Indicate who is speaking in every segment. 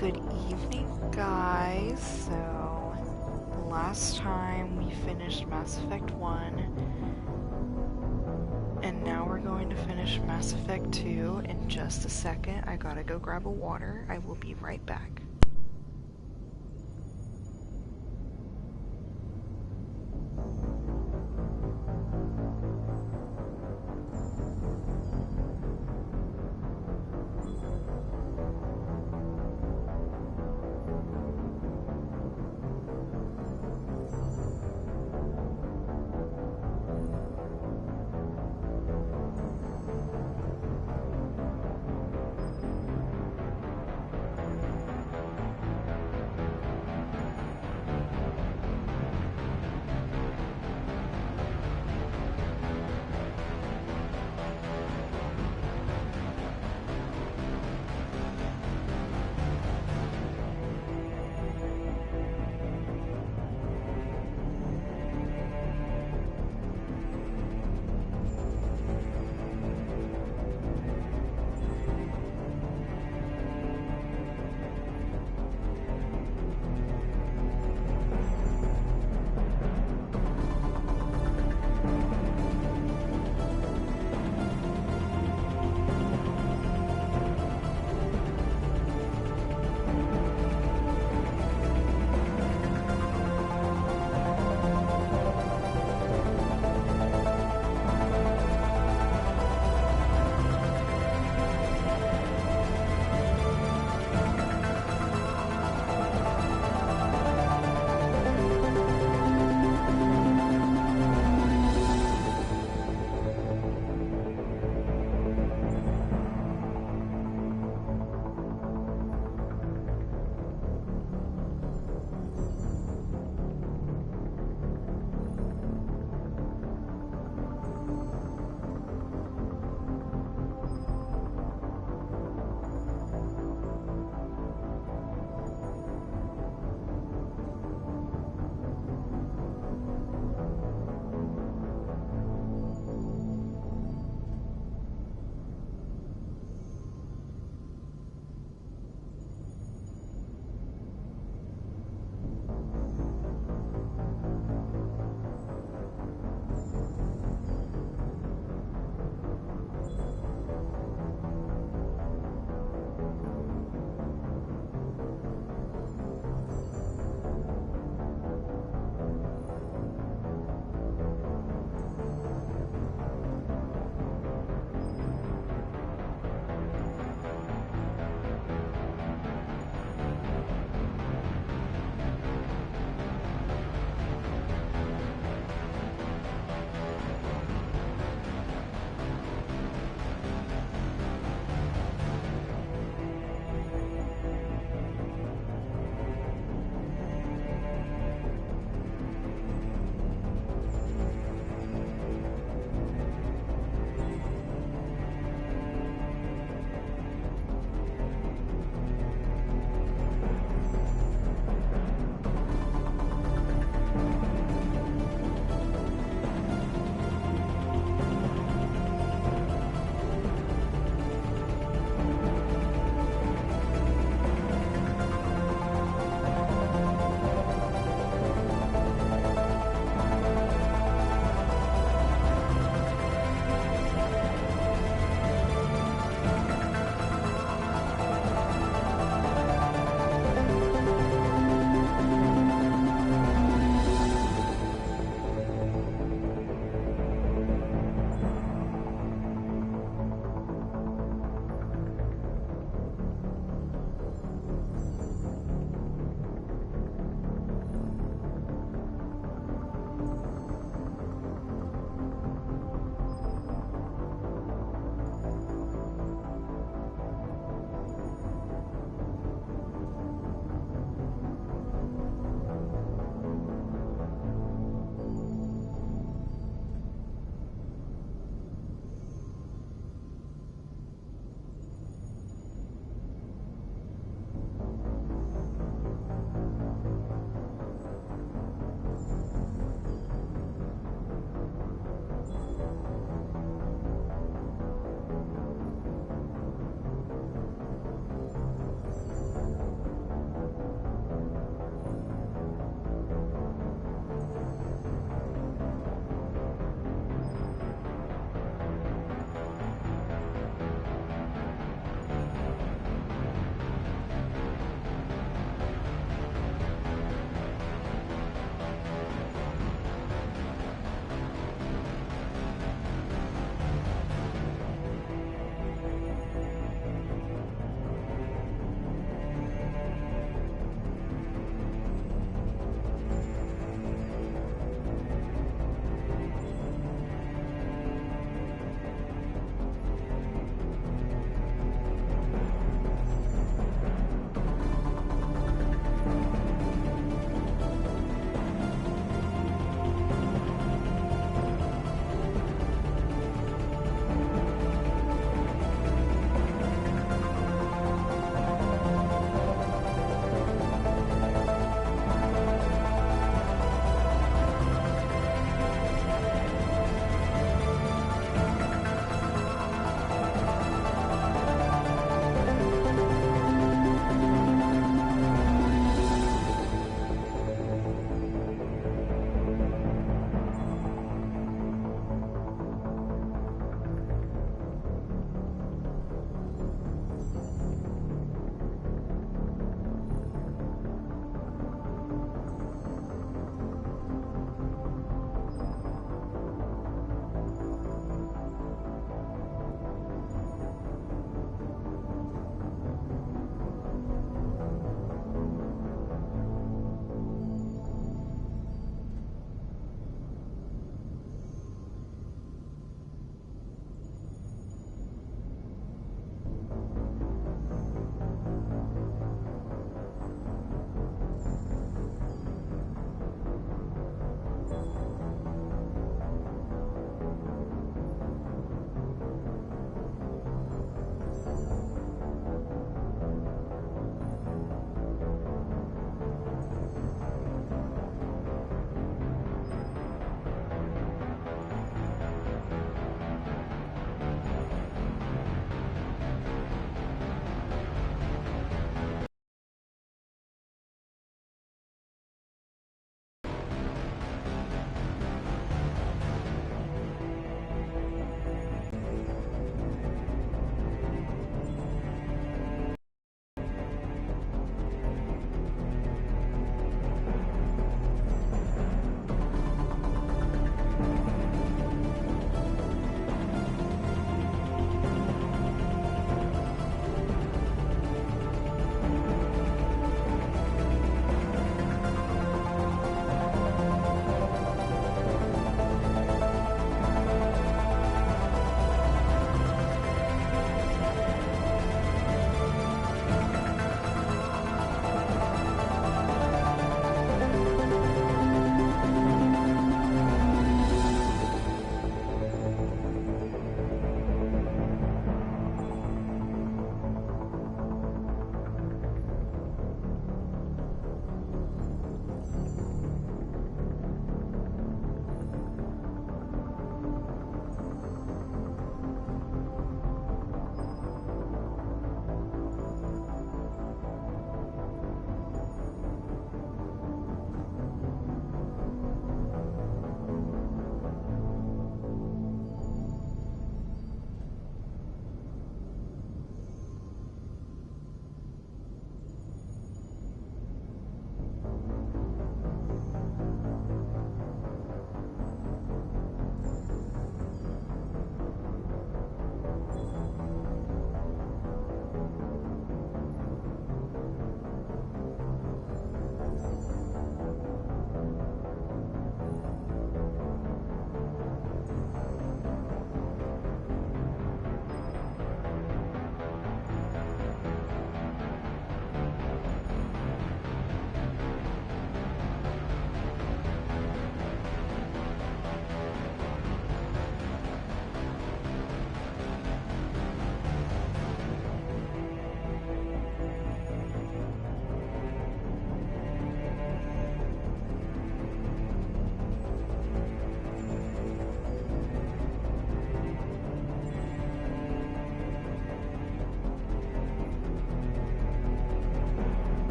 Speaker 1: Good evening, guys. So, last time we finished Mass Effect 1, and now we're going to finish Mass Effect 2 in just a second. I gotta go grab a water. I will be right back.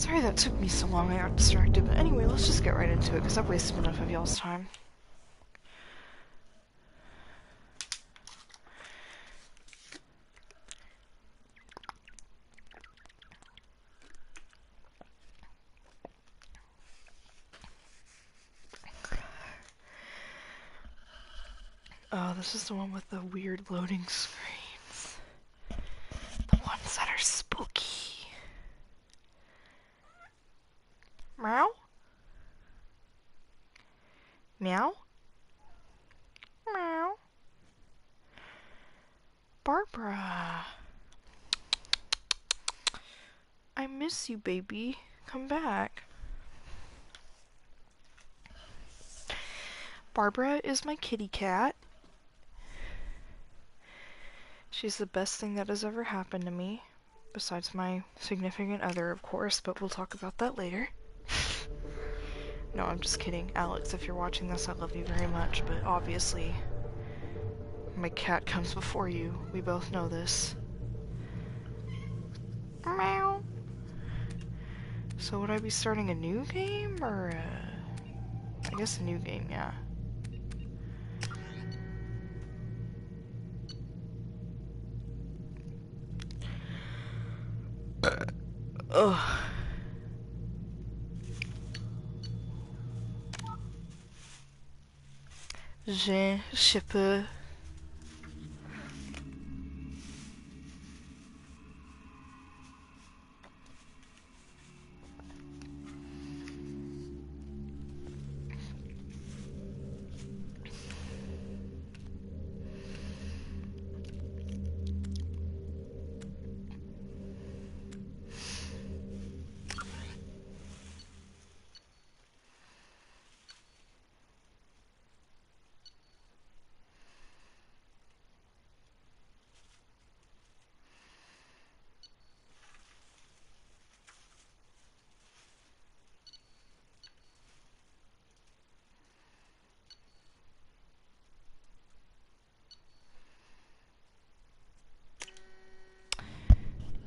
Speaker 1: Sorry that took me so long, I got distracted, but anyway, let's just get right into it, because I've wasted enough of y'all's time. Oh, this is the one with the weird loading screens. The ones that are spooky. Meow? Meow? Meow? Barbara. I miss you, baby. Come back. Barbara is my kitty cat. She's the best thing that has ever happened to me. Besides my significant other, of course, but we'll talk about that later. No, I'm just kidding. Alex, if you're watching this, I love you very much, but obviously my cat comes before you. We both know this. Meow. So would I be starting a new game, or I guess a new game, yeah. Ugh. Je sais pas.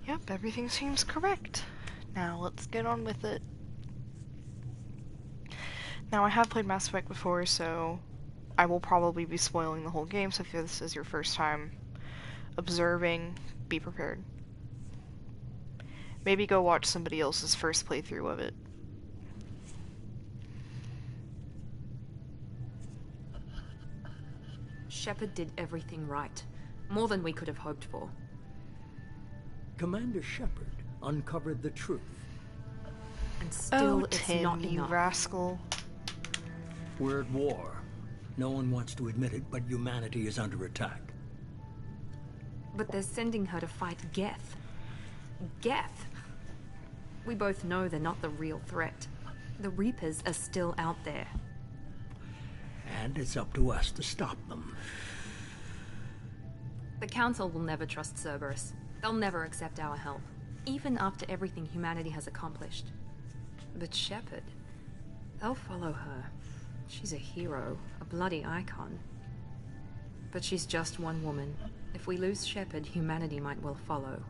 Speaker 1: Yep, everything seems correct. Now let's get on with it. Now I have played Mass Effect before, so I will probably be spoiling the whole game, so if this is your first time observing, be prepared. Maybe go watch somebody else's first playthrough of it.
Speaker 2: Shepard did everything right. More than we could have hoped for.
Speaker 3: Commander Shepard uncovered the truth.
Speaker 2: And still,
Speaker 1: oh,
Speaker 2: it's
Speaker 1: Tim,
Speaker 2: not
Speaker 1: you
Speaker 2: enough.
Speaker 1: rascal.
Speaker 3: We're at war. No one wants to admit it, but humanity is under attack.
Speaker 2: But they're sending her to fight Geth. Geth! We both know they're not the real threat. The Reapers are still out there.
Speaker 3: And it's up to us to stop them.
Speaker 2: The Council will never trust Cerberus. They'll never accept our help, even after everything humanity has accomplished. But Shepard, they'll follow her. She's a hero, a bloody icon. But she's just one woman. If we lose Shepard, humanity might well follow.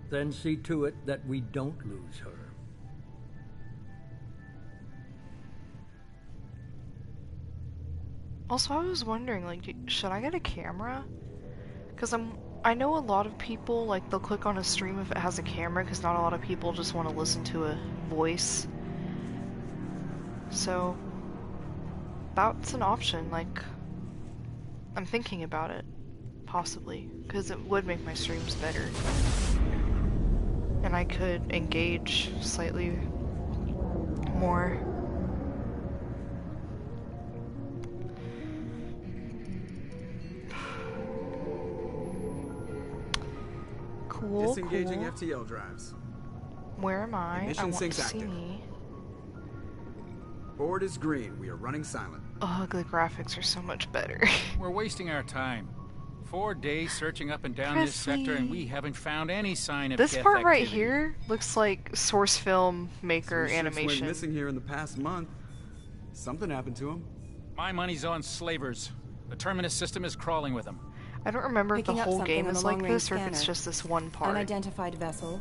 Speaker 3: Then see to it that we don't lose her.
Speaker 1: Also, I was wondering, like, should I get a camera? Because I know a lot of people, like, they'll click on a stream if it has a camera, because not a lot of people just want to listen to a voice. So, that's an option, like, I'm thinking about it, possibly, because it would make my streams better. And I could engage slightly more. Cool,
Speaker 4: Disengaging
Speaker 1: cool.
Speaker 4: FTL drives.
Speaker 1: Where am I?
Speaker 4: Ignition
Speaker 1: I want to
Speaker 4: sinks
Speaker 1: see.
Speaker 4: active. Board is green. We are running silent.
Speaker 1: Ugh, the graphics are so much better.
Speaker 5: We're wasting our time. 4 days searching up and down this sector, and we haven't found any sign of
Speaker 1: This
Speaker 5: Geth
Speaker 1: part right
Speaker 5: activity.
Speaker 1: here looks like source film maker
Speaker 4: Three ships went
Speaker 1: animation.
Speaker 4: missing here in the past month. Something happened to them.
Speaker 5: My money's on slavers. The Terminus system is crawling with them.
Speaker 1: I don't remember if the
Speaker 6: Picking up
Speaker 1: whole
Speaker 6: something
Speaker 1: game
Speaker 6: on
Speaker 1: is
Speaker 6: the
Speaker 1: like
Speaker 6: long-range
Speaker 1: this or if it's
Speaker 6: scanner.
Speaker 1: just this one part.
Speaker 6: Unidentified vessel.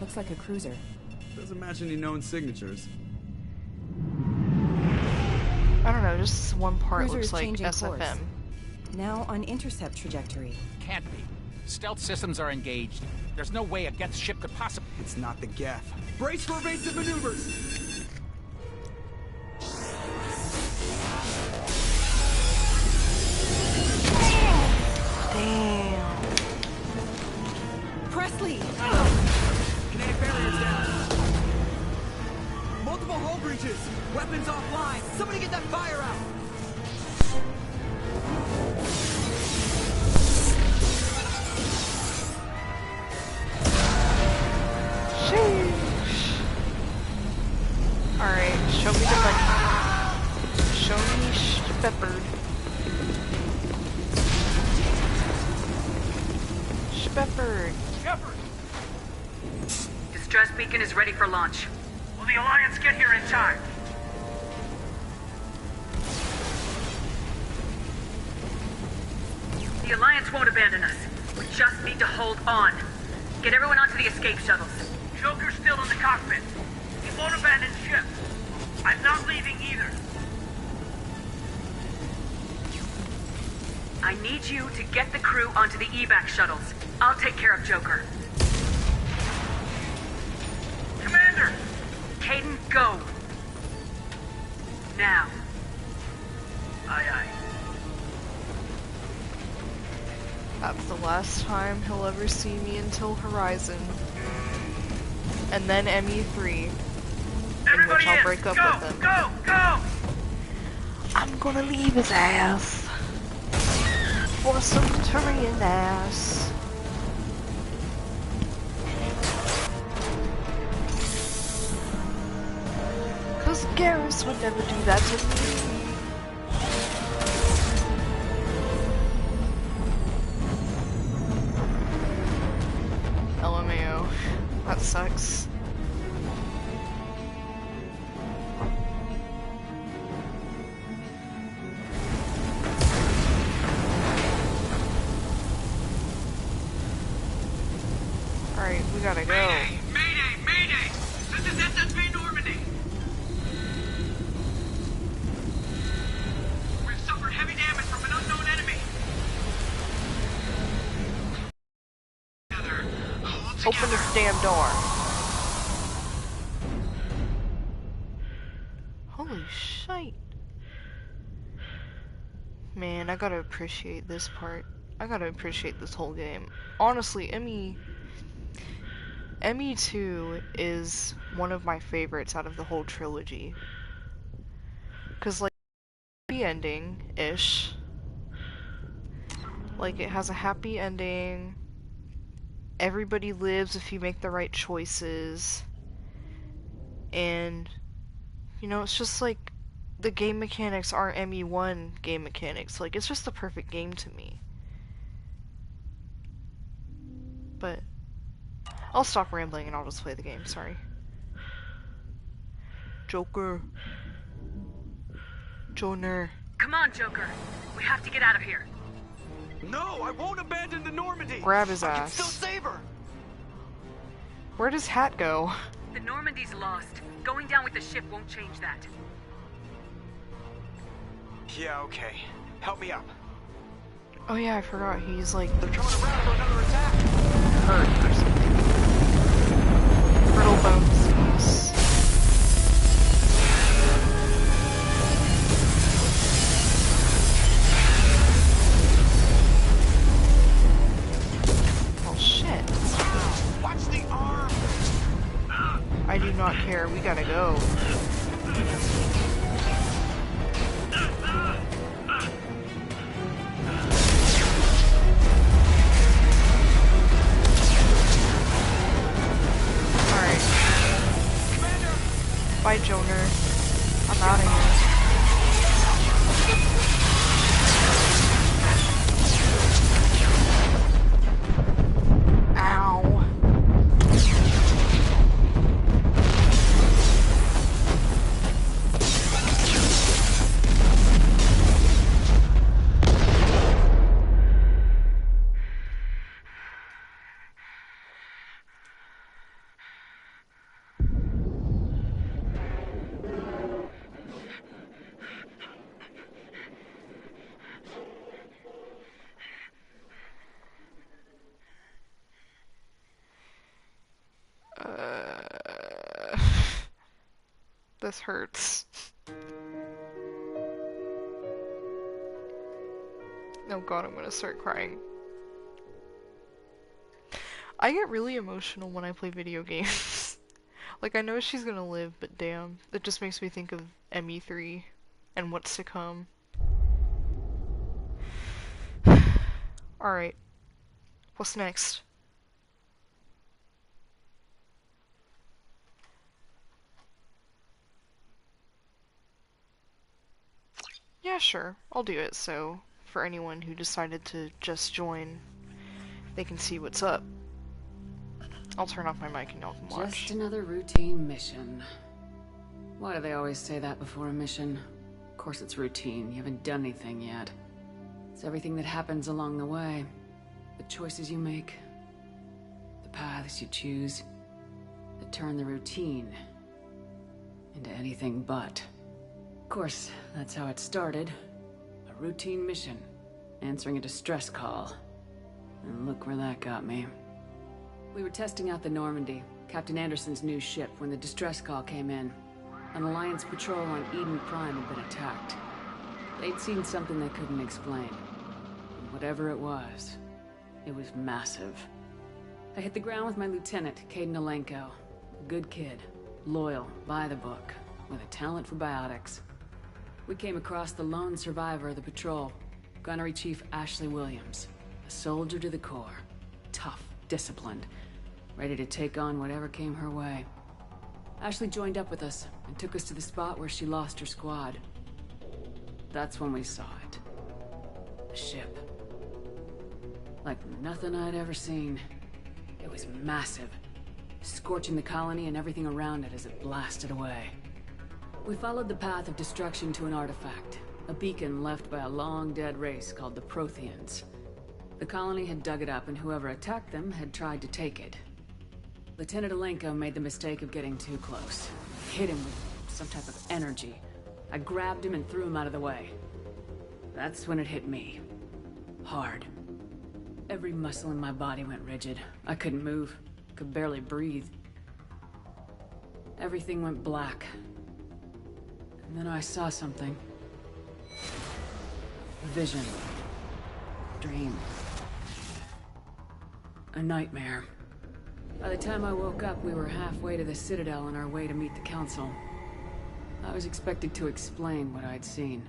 Speaker 2: Looks like a cruiser.
Speaker 4: Doesn't match any known signatures.
Speaker 1: I don't know, just one part
Speaker 2: Cruiser
Speaker 1: looks
Speaker 2: is
Speaker 1: like
Speaker 2: changing
Speaker 1: SFM.
Speaker 2: course. Now on intercept trajectory.
Speaker 5: Can't be. Stealth systems are engaged. There's no way a Geth ship could possibly...
Speaker 4: It's not the Geth. Brace for evasive maneuvers!
Speaker 1: Damn.
Speaker 2: Presley!
Speaker 4: Kinetic barriers down. Multiple hull breaches. Weapons offline. Somebody get that fire out.
Speaker 1: Sheesh. Alright, show me the money. Show me Shepherd. Shepherd.
Speaker 6: Distress beacon is ready for launch. Will the Alliance get here in time? The Alliance won't abandon us. We just need to hold on. Get everyone onto the escape shuttles. Joker's still in the cockpit. He won't abandon ship. I'm not leaving either. I need you to get the crew onto the evac shuttles. I'll take care of Joker. Commander! Caden, go! Now. Aye, aye.
Speaker 1: That's the last time he'll ever see me until Horizon. And then ME3, in
Speaker 6: Everybody
Speaker 1: which I'll
Speaker 6: in!
Speaker 1: break up
Speaker 6: Go!
Speaker 1: with him.
Speaker 6: Go! Go!
Speaker 1: I'm gonna leave his ass for some Turian ass. Cause Garrus would never do that to me. LMAO. That sucks. Alright, we gotta go.
Speaker 6: Mayday! Mayday! Mayday! This is SSB Normandy! We've suffered heavy damage from an unknown enemy!
Speaker 1: Open this damn door. Holy shite. Man, I gotta appreciate this part. I gotta appreciate this whole game. Honestly, ME2 is one of my favorites out of the whole trilogy. Cause like, happy ending-ish. Like, it has a happy ending. Everybody lives if you make the right choices. And, you know, it's just like, the game mechanics are ME1 game mechanics. Like, it's just the perfect game to me. But I'll stop rambling and I'll just play the game, sorry. Joker. Joner.
Speaker 6: Come on, Joker. We have to get out of here.
Speaker 4: No, I won't abandon the Normandy.
Speaker 1: Grab his
Speaker 4: I can
Speaker 1: ass.
Speaker 4: still save her.
Speaker 1: Where does Hat go?
Speaker 6: The Normandy's lost. Going down with the ship won't change that.
Speaker 4: Yeah, okay. Help me up.
Speaker 1: Oh yeah, I forgot. He's like
Speaker 4: They're coming around for another attack.
Speaker 1: hurt or something. Brittle bone disease. Oh shit.
Speaker 4: Watch the arm.
Speaker 1: I do not care. We gotta go. Alright. This hurts. Oh god, I'm gonna start crying. I get really emotional when I play video games. Like, I know she's gonna live, but damn, it just makes me think of ME3 and what's to come. Alright, what's next? Yeah, sure, I'll do it, so for anyone who decided to just join, they can see what's up. I'll turn off my mic and y'all can watch.
Speaker 7: Just another routine mission. Why do they always say that before a mission? Of course it's routine, you haven't done anything yet. It's everything that happens along the way. The choices you make, the paths you choose, that turn the routine into anything but. Of course, that's how it started. A routine mission, answering a distress call. And look where that got me. We were testing out the Normandy, Captain Anderson's new ship, when the distress call came in. An Alliance patrol on Eden Prime had been attacked. They'd seen something they couldn't explain. And whatever it was massive. I hit the ground with my lieutenant, Caden Alenko. A good kid, loyal, by the book, with a talent for biotics. We came across the lone survivor of the patrol, Gunnery Chief Ashley Williams. A soldier to the core. Tough, disciplined, ready to take on whatever came her way. Ashley joined up with us and took us to the spot where she lost her squad. That's when we saw it. The ship. Like nothing I'd ever seen. It was massive, scorching the colony and everything around it as it blasted away. We followed the path of destruction to an artifact, a beacon left by a long-dead race called the Protheans. The colony had dug it up, and whoever attacked them had tried to take it. Lieutenant Alenko made the mistake of getting too close. Hit him with some type of energy. I grabbed him and threw him out of the way. That's when it hit me. Hard. Every muscle in my body went rigid. I couldn't move. Could barely breathe. Everything went black. And then I saw something. A vision. Dream. A nightmare. By the time I woke up, we were halfway to the Citadel on our way to meet the Council. I was expected to explain what I'd seen.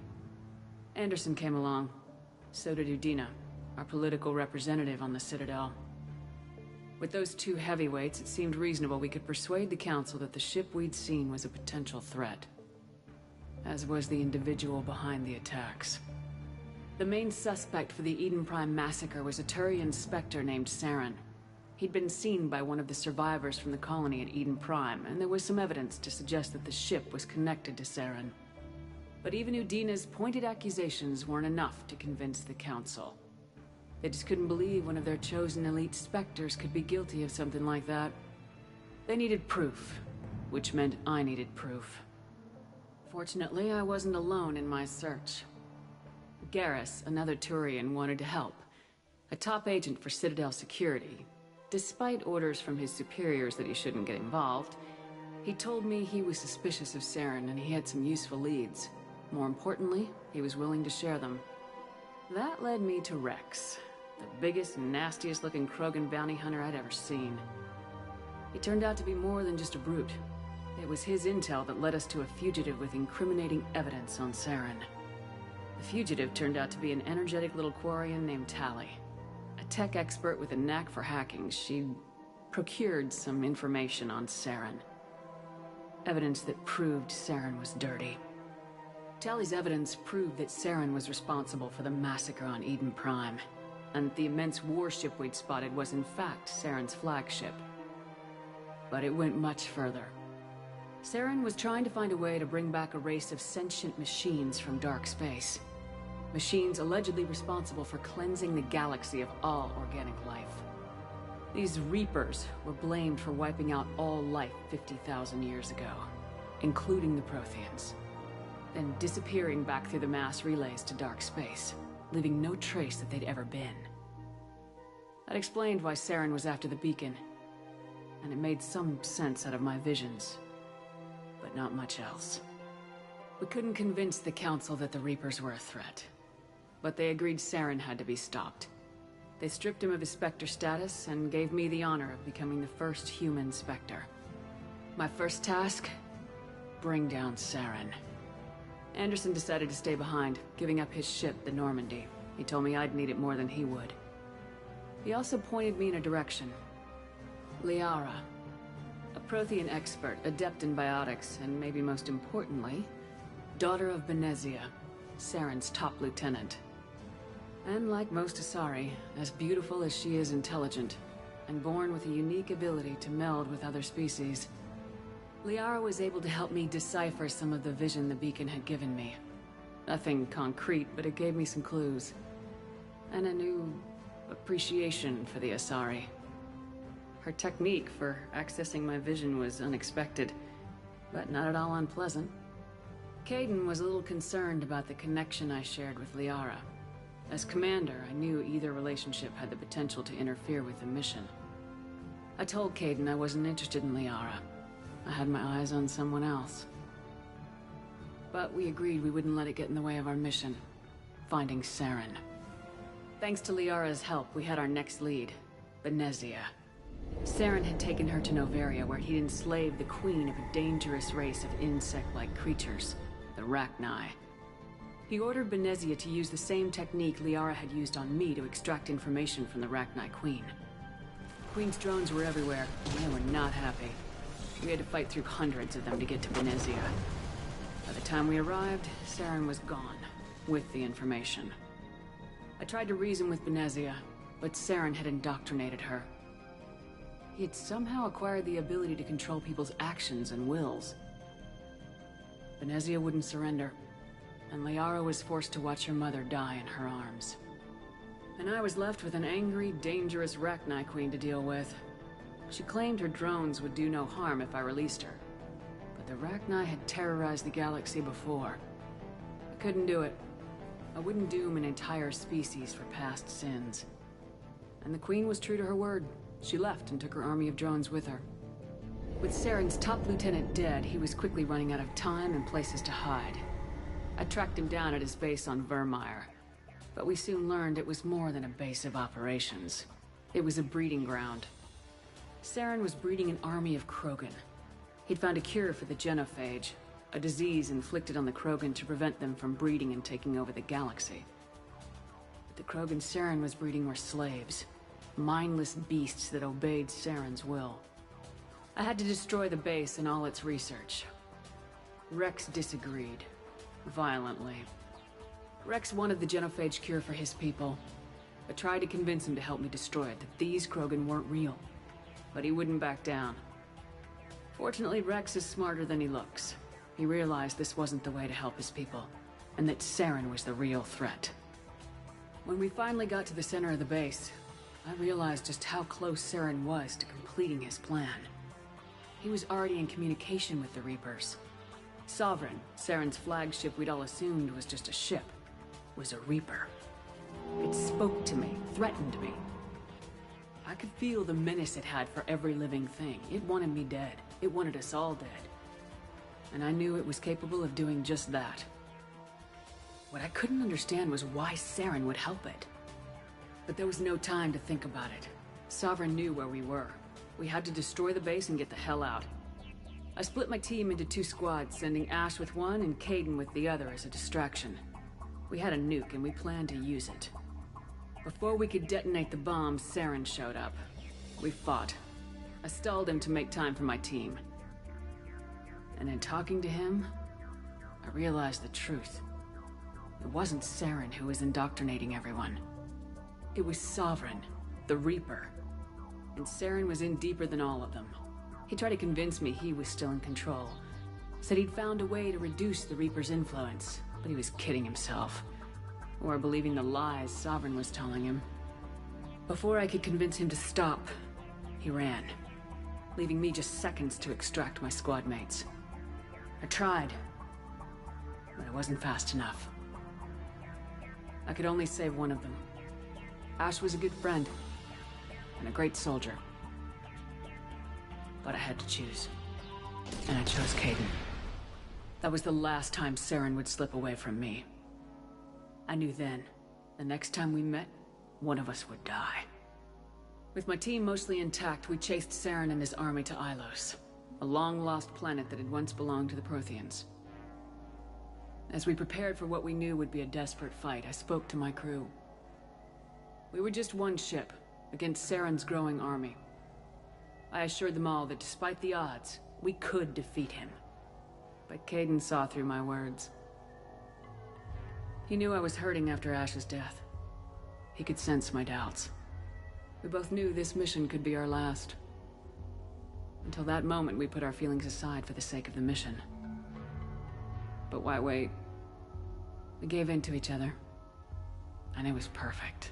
Speaker 7: Anderson came along. So did Udina, our political representative on the Citadel. With those two heavyweights, it seemed reasonable we could persuade the Council that the ship we'd seen was a potential threat. As was the individual behind the attacks. The main suspect for the Eden Prime massacre was a Turian Spectre named Saren. He'd been seen by one of the survivors from the colony at Eden Prime, and there was some evidence to suggest that the ship was connected to Saren. But even Udina's pointed accusations weren't enough to convince the Council. They just couldn't believe one of their chosen elite Spectres could be guilty of something like that. They needed proof, which meant I needed proof. Fortunately, I wasn't alone in my search. Garrus, another Turian, wanted to help. A top agent for Citadel security. Despite orders from his superiors that he shouldn't get involved, he told me he was suspicious of Saren and he had some useful leads. More importantly, he was willing to share them. That led me to Rex, the biggest, nastiest looking Krogan bounty hunter I'd ever seen. He turned out to be more than just a brute. It was his intel that led us to a fugitive with incriminating evidence on Saren. The fugitive turned out to be an energetic little Quarian named Tali. A tech expert with a knack for hacking. She'd procured some information on Saren. Evidence that proved Saren was dirty. Tali's evidence proved that Saren was responsible for the massacre on Eden Prime, and the immense warship we'd spotted was in fact Saren's flagship. But it went much further. Saren was trying to find a way to bring back a race of sentient machines from dark space. Machines allegedly responsible for cleansing the galaxy of all organic life. These Reapers were blamed for wiping out all life 50,000 years ago, including the Protheans, then disappearing back through the mass relays to dark space, leaving no trace that they'd ever been. That explained why Saren was after the beacon, and it made some sense out of my visions. but not much else. We couldn't convince the Council that the Reapers were a threat, but they agreed Saren had to be stopped. They stripped him of his Spectre status and gave me the honor of becoming the first human Spectre. My first task? Bring down Saren. Anderson decided to stay behind, giving up his ship, the Normandy. He told me I'd need it more than he would. He also pointed me in a direction. Liara. A Prothean expert, adept in biotics, and maybe most importantly, daughter of Benezia, Saren's top lieutenant. And like most Asari, as beautiful as she is intelligent, and born with a unique ability to meld with other species, Liara was able to help me decipher some of the vision the beacon had given me. Nothing concrete, but it gave me some clues. And a new appreciation for the Asari. Her technique for accessing my vision was unexpected, but not at all unpleasant. Kaidan was a little concerned about the connection I shared with Liara. As commander, I knew either relationship had the potential to interfere with the mission. I told Kaidan I wasn't interested in Liara. I had my eyes on someone else. But we agreed we wouldn't let it get in the way of our mission, finding Saren. Thanks to Liara's help, we had our next lead, Benezia. Saren had taken her to Noveria, where he'd enslaved the queen of a dangerous race of insect-like creatures, the Rachni. He ordered Benezia to use the same technique Liara had used on me to extract information from the Rachni queen. The queen's drones were everywhere, and they were not happy. We had to fight through hundreds of them to get to Benezia. By the time we arrived, Saren was gone, with the information. I tried to reason with Benezia, but Saren had indoctrinated her. He had somehow acquired the ability to control people's actions and wills. Benezia wouldn't surrender, and Liara was forced to watch her mother die in her arms. And I was left with an angry, dangerous Rachni queen to deal with. She claimed her drones would do no harm if I released her. But the Rachni had terrorized the galaxy before. I couldn't do it. I wouldn't doom an entire species for past sins. And the queen was true to her word. She left and took her army of drones with her. With Saren's top lieutenant dead, he was quickly running out of time and places to hide. I tracked him down at his base on Vermeer, but we soon learned it was more than a base of operations. It was a breeding ground. Saren was breeding an army of Krogan. He'd found a cure for the genophage, a disease inflicted on the Krogan to prevent them from breeding and taking over the galaxy. But the Krogan Saren was breeding were slaves, mindless beasts that obeyed Saren's will. I had to destroy the base and all its research. Rex disagreed. Violently. Rex wanted the genophage cure for his people. I tried to convince him to help me destroy it, that these Krogan weren't real. But he wouldn't back down. Fortunately, Rex is smarter than he looks. He realized this wasn't the way to help his people, and that Saren was the real threat. When we finally got to the center of the base, I realized just how close Saren was to completing his plan. He was already in communication with the Reapers. Sovereign, Saren's flagship we'd all assumed was just a ship, was a Reaper. It spoke to me, threatened me. I could feel the menace it had for every living thing. It wanted me dead. It wanted us all dead. And I knew it was capable of doing just that. What I couldn't understand was why Saren would help it. But there was no time to think about it. Sovereign knew where we were. We had to destroy the base and get the hell out. I split my team into 2 squads, sending Ash with one and Kaidan with the other as a distraction. We had a nuke and we planned to use it. Before we could detonate the bomb, Saren showed up. We fought. I stalled him to make time for my team. And in talking to him, I realized the truth. It wasn't Saren who was indoctrinating everyone. It was Sovereign, the Reaper. And Saren was in deeper than all of them. He tried to convince me he was still in control. Said he'd found a way to reduce the Reaper's influence, but he was kidding himself. Or believing the lies Sovereign was telling him. Before I could convince him to stop, he ran, leaving me just seconds to extract my squad mates. I tried, but I wasn't fast enough. I could only save one of them. Ash was a good friend, and a great soldier. But I had to choose. And I chose Kaidan. That was the last time Saren would slip away from me. I knew then, the next time we met, one of us would die. With my team mostly intact, we chased Saren and his army to Ilos, a long-lost planet that had once belonged to the Protheans. As we prepared for what we knew would be a desperate fight, I spoke to my crew. We were just one ship, against Saren's growing army. I assured them all that despite the odds, we could defeat him. But Caden saw through my words. He knew I was hurting after Ash's death. He could sense my doubts. We both knew this mission could be our last. Until that moment, we put our feelings aside for the sake of the mission. But why wait? We gave in to each other. And it was perfect.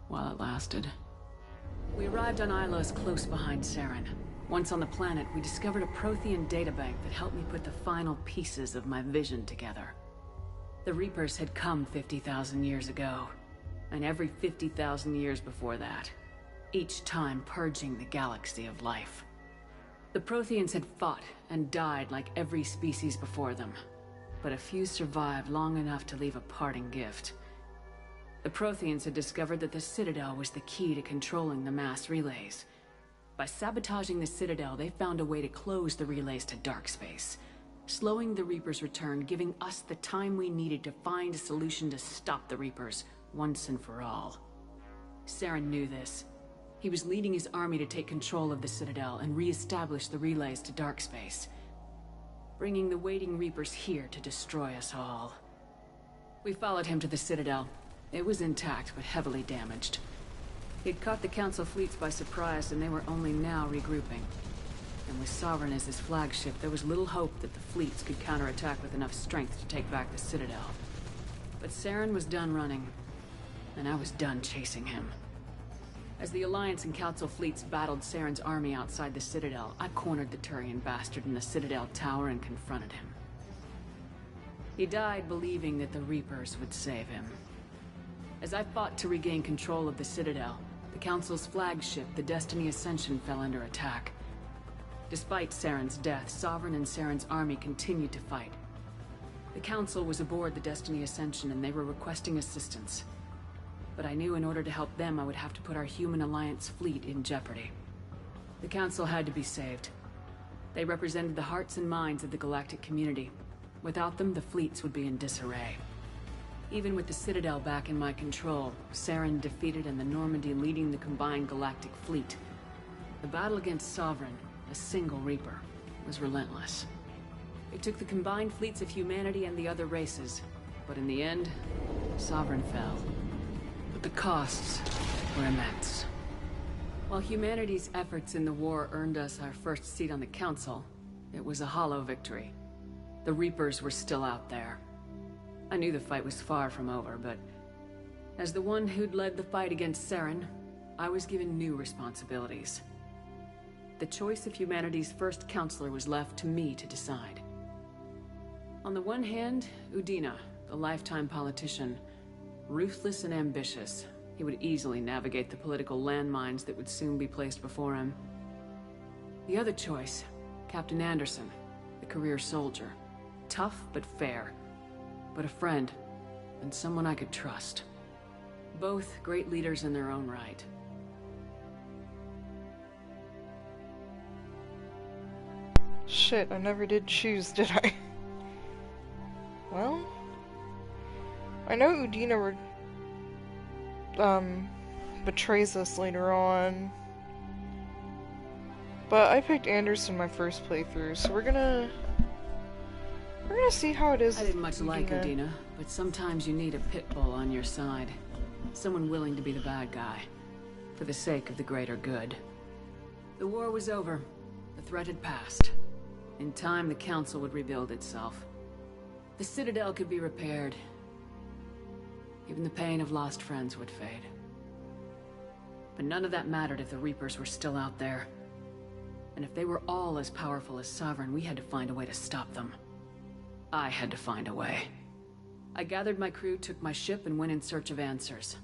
Speaker 7: While it lasted. We arrived on Ilos close behind Saren. Once on the planet, we discovered a Prothean databank that helped me put the final pieces of my vision together. The Reapers had come 50,000 years ago, and every 50,000 years before that, each time purging the galaxy of life. The Protheans had fought and died like every species before them, but a few survived long enough to leave a parting gift. The Protheans had discovered that the Citadel was the key to controlling the mass relays. By sabotaging the Citadel, they found a way to close the relays to dark space, slowing the Reapers' return, giving us the time we needed to find a solution to stop the Reapers once and for all. Saren knew this. He was leading his army to take control of the Citadel and re-establish the relays to dark space, bringing the waiting Reapers here to destroy us all. We followed him to the Citadel. It was intact, but heavily damaged. He'd caught the Council fleets by surprise, and they were only now regrouping. And with Sovereign as his flagship, there was little hope that the fleets could counterattack with enough strength to take back the Citadel. But Saren was done running, and I was done chasing him. As the Alliance and Council fleets battled Saren's army outside the Citadel, I cornered the Turian bastard in the Citadel tower and confronted him. He died believing that the Reapers would save him. As I fought to regain control of the Citadel, the Council's flagship, the Destiny Ascension, fell under attack. Despite Saren's death, Sovereign and Saren's army continued to fight. The Council was aboard the Destiny Ascension and they were requesting assistance. But I knew in order to help them, I would have to put our human Alliance fleet in jeopardy. The Council had to be saved. They represented the hearts and minds of the galactic community. Without them, the fleets would be in disarray. Even with the Citadel back in my control, Saren defeated and the Normandy leading the combined galactic fleet. The battle against Sovereign, a single Reaper, was relentless. It took the combined fleets of humanity and the other races, but in the end, Sovereign fell. But the costs were immense. While humanity's efforts in the war earned us our first seat on the Council, it was a hollow victory. The Reapers were still out there. I knew the fight was far from over, but as the one who'd led the fight against Saren, I was given new responsibilities. The choice of humanity's first counselor was left to me to decide. On the one hand, Udina, the lifetime politician, ruthless and ambitious. He would easily navigate the political landmines that would soon be placed before him. The other choice, Captain Anderson, the career soldier. Tough but fair. But a friend, and someone I could trust. Both great leaders in their own right.
Speaker 1: Shit, I never did choose, did I? Well, I know Udina betrays us later on, but I picked Anderson my first playthrough, so we're gonna see how it is.
Speaker 7: I didn't much like Udina, but sometimes you need a pit bull on your side. Someone willing to be the bad guy, for the sake of the greater good. The war was over. The threat had passed. In time, the Council would rebuild itself. The Citadel could be repaired. Even the pain of lost friends would fade. But none of that mattered if the Reapers were still out there. And if they were all as powerful as Sovereign, we had to find a way to stop them. I had to find a way. I gathered my crew, took my ship, and went in search of answers.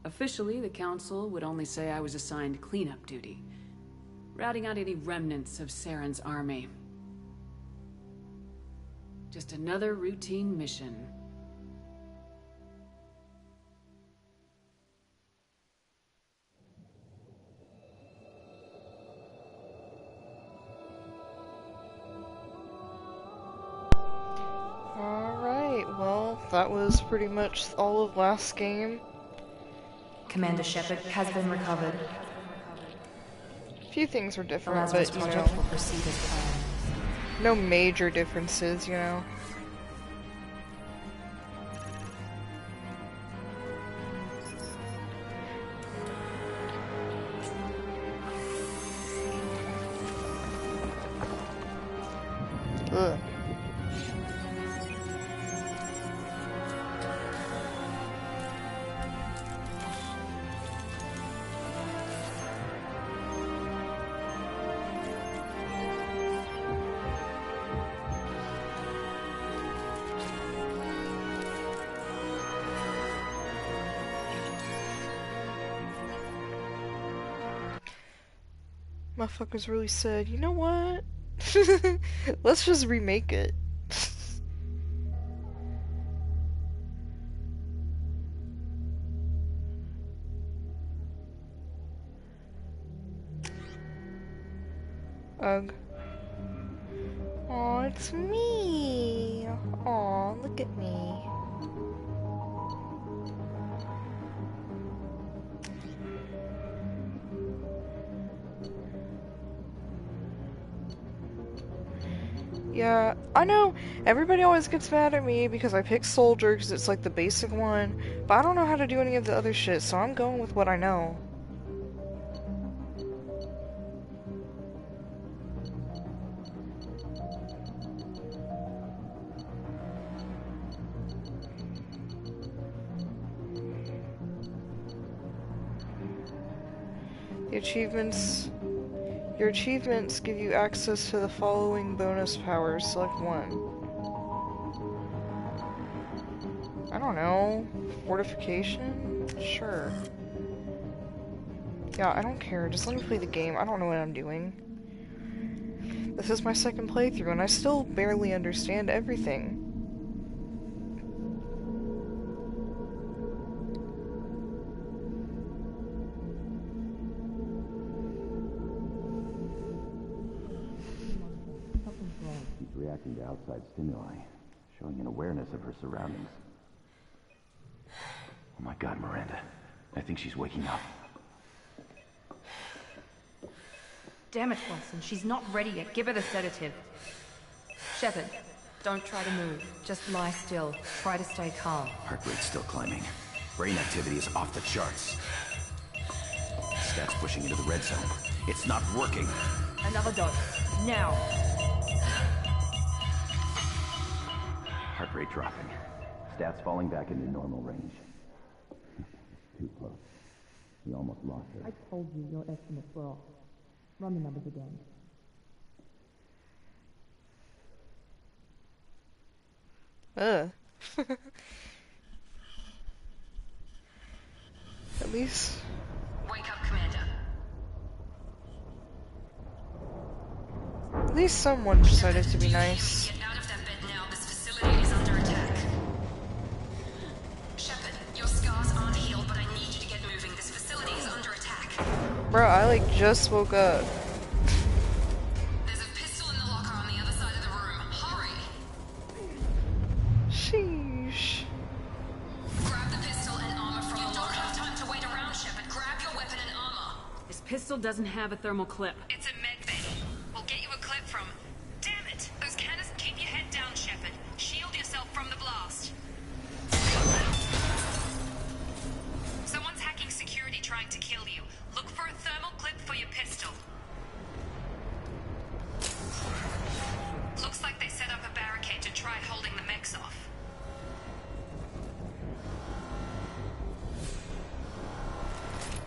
Speaker 7: Officially, the Council would only say I was assigned cleanup duty, routing out any remnants of Saren's army. Just another routine mission.
Speaker 1: Alright, well, that was pretty much all of last game.
Speaker 2: Commander Shepard has been recovered.
Speaker 1: A few things were
Speaker 2: The
Speaker 1: different,
Speaker 2: Lazarus
Speaker 1: but, you
Speaker 2: project will
Speaker 1: know,
Speaker 2: proceed as planned.
Speaker 1: no major differences, you know. Ugh. Motherfuckers really said, you know what? Let's just remake it. Ugh. Aw, it's me. Aw, look at me. Yeah, I know everybody always gets mad at me because I pick soldier because it's like the basic one, but I don't know how to do any of the other shit, so I'm going with what I know. The achievements... Your achievements give you access to the following bonus powers. Select one. I don't know. Fortification? Sure. Yeah, I don't care. Just let me play the game. I don't know what I'm doing. This is my second playthrough, and I still barely understand everything.
Speaker 8: She's reacting to outside stimuli, showing an awareness of her surroundings. Oh my God, Miranda. I think she's waking up.
Speaker 2: Damn it, Watson. She's not ready yet. Give her the sedative. Shepard, don't try to move. Just lie still. Try to stay calm.
Speaker 8: Heart rate's still climbing. Brain activity is off the charts. Stats pushing into the red zone. It's not working.
Speaker 2: Another dose. Now.
Speaker 8: Heart rate dropping. Stats falling back into normal range. Too close. We almost lost her.
Speaker 9: I told you your estimates were off. Run the numbers again.
Speaker 1: At least...
Speaker 2: Wake up, Commander.
Speaker 1: At least someone decided to be nice.
Speaker 2: Get out of that bed now. This facility is under attack. Shepard, your scars aren't healed, but I need you to get moving. This facility is under attack.
Speaker 1: Bro, I like just woke up.
Speaker 2: There's a pistol in the locker on the other side of the room. Hurry!
Speaker 1: Sheesh.
Speaker 2: Grab the pistol and armor from the locker. You don't have time to wait around, Shepard. Grab your weapon and armor.
Speaker 7: This pistol doesn't have a thermal clip.
Speaker 6: It's a med bay. We'll get you a clip from... Damn it! Those cannons, keep your head down, Shepard. Shield yourself from the blast. Someone's hacking security trying to kill you. Look for a thermal clip for your pistol. Looks like they set up a barricade to try holding the mechs off.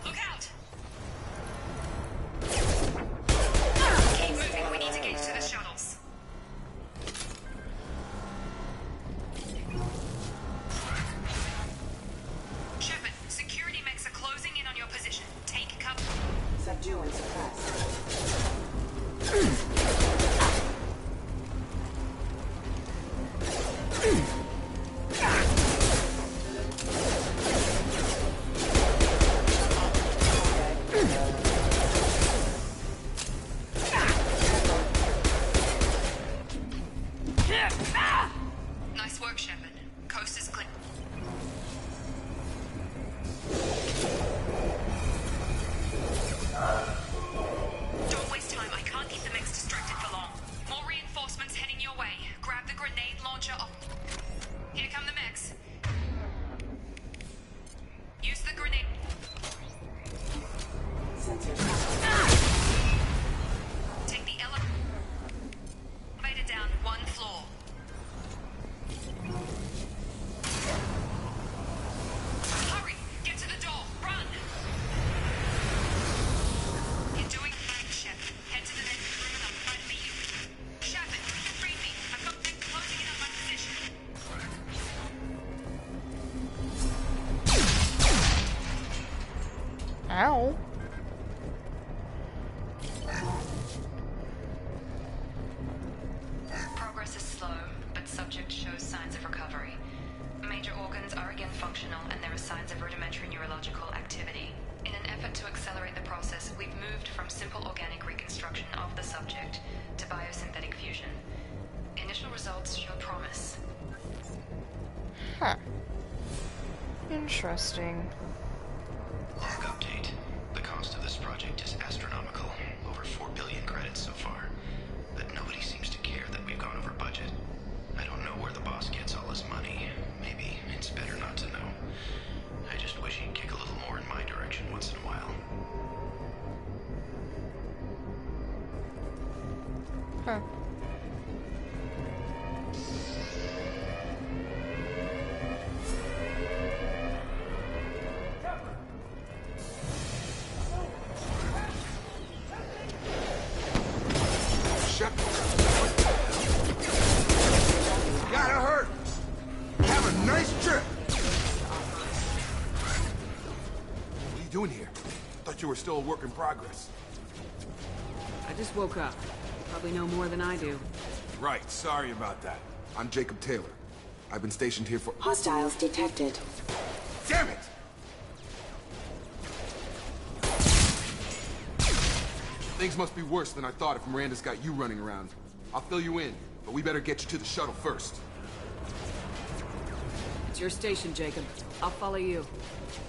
Speaker 6: Look out! Keep moving, we need to get to the shuttles. Shepard, security mechs are closing in on your position. Take cover.
Speaker 9: Subdue and
Speaker 1: Ow.
Speaker 2: Progress is slow, but subject shows signs of recovery. Major organs are again functional, and there are signs of rudimentary neurological activity. In an effort to accelerate the process, we've moved from simple organic reconstruction of the subject to biosynthetic fusion. Initial results show promise.
Speaker 1: Huh. Interesting.
Speaker 8: Log update. The cost of this project is astronomical. Over 4 billion credits so far. But nobody seems to care that we've gone over budget. I don't know where the boss gets all his money. Maybe it's better not to know. I just wish he'd kick a little more in my direction once in a while.
Speaker 1: Huh.
Speaker 10: Gotta hurt. Have a nice trip. What are you doing here? Thought you were still a work in progress.
Speaker 7: I just woke up. Probably know more than I do.
Speaker 10: Right, sorry about that. I'm Jacob Taylor. I've been stationed here for—
Speaker 11: Hostiles detected.
Speaker 10: Damn it! Things must be worse than I thought if Miranda's got you running around. I'll fill you in, but we better get you to the shuttle first.
Speaker 7: It's your station, Jacob. I'll follow you.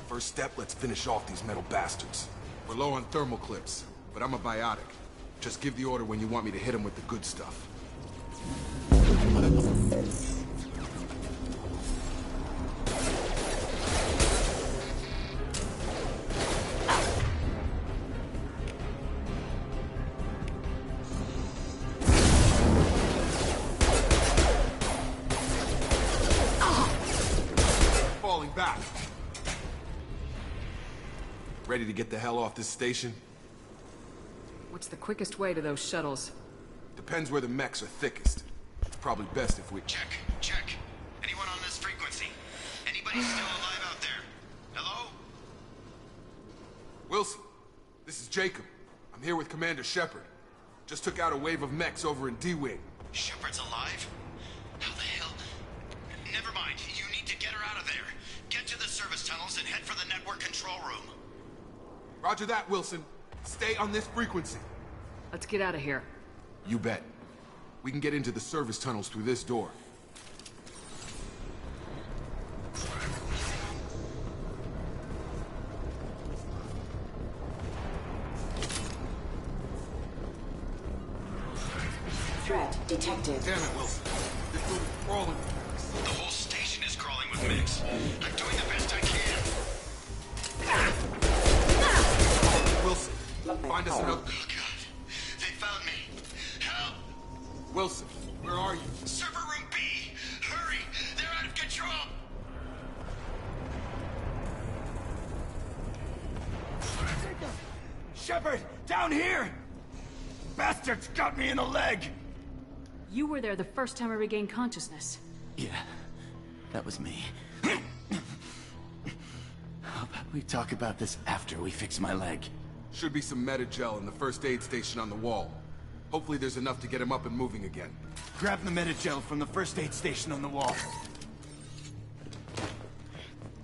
Speaker 10: First step, let's finish off these metal bastards. We're low on thermal clips, but I'm a biotic. Just give the order when you want me to hit them with the good stuff. Falling back. Ready to get the hell off this station?
Speaker 7: What's the quickest way to those shuttles?
Speaker 10: Depends where the mechs are thickest. It's probably best if we—
Speaker 8: Check. Anyone on this frequency? Anybody still alive out there? Hello?
Speaker 10: Wilson, this is Jacob. I'm here with Commander Shepard. Just took out a wave of mechs over in D-Wing.
Speaker 8: Shepard's alive? How the hell? Never mind. You need to get her out of there. Get to the service tunnels and head for the network control room.
Speaker 10: Roger that, Wilson. Stay on this frequency.
Speaker 7: Let's get out of here.
Speaker 10: You bet. We can get into the service tunnels through this door.
Speaker 11: Threat detected.
Speaker 10: Damn it, Wilson. This room is crawling.
Speaker 8: The whole station is crawling with mix. I'm doing the best I can.
Speaker 10: Wilson, find us another—
Speaker 8: Oh, God. They found me. Help!
Speaker 10: Wilson, where are you?
Speaker 8: Server room B! Hurry! They're out of control!
Speaker 12: Shepard, down here! Bastards got me in the leg!
Speaker 7: You were there the first time I regained consciousness.
Speaker 12: Yeah, that was me. How about we talk about this after we fix my leg?
Speaker 10: Should be some meta-gel in the first aid station on the wall. Hopefully there's enough to get him up and moving again.
Speaker 12: Grab the meta-gel from the first aid station on the wall.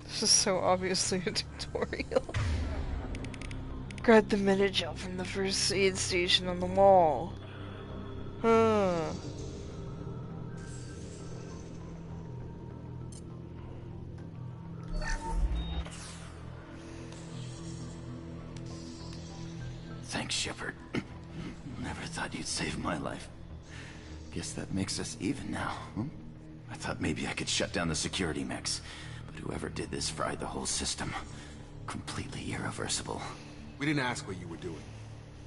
Speaker 1: This is so obviously a tutorial. Grab the meta-gel from the first aid station on the wall. Huh.
Speaker 12: Thanks, Shepard. Never thought you'd save my life. Guess that makes us even now, huh? I thought maybe I could shut down the security mechs, but whoever did this fried the whole system. Completely irreversible.
Speaker 10: We didn't ask what you were doing.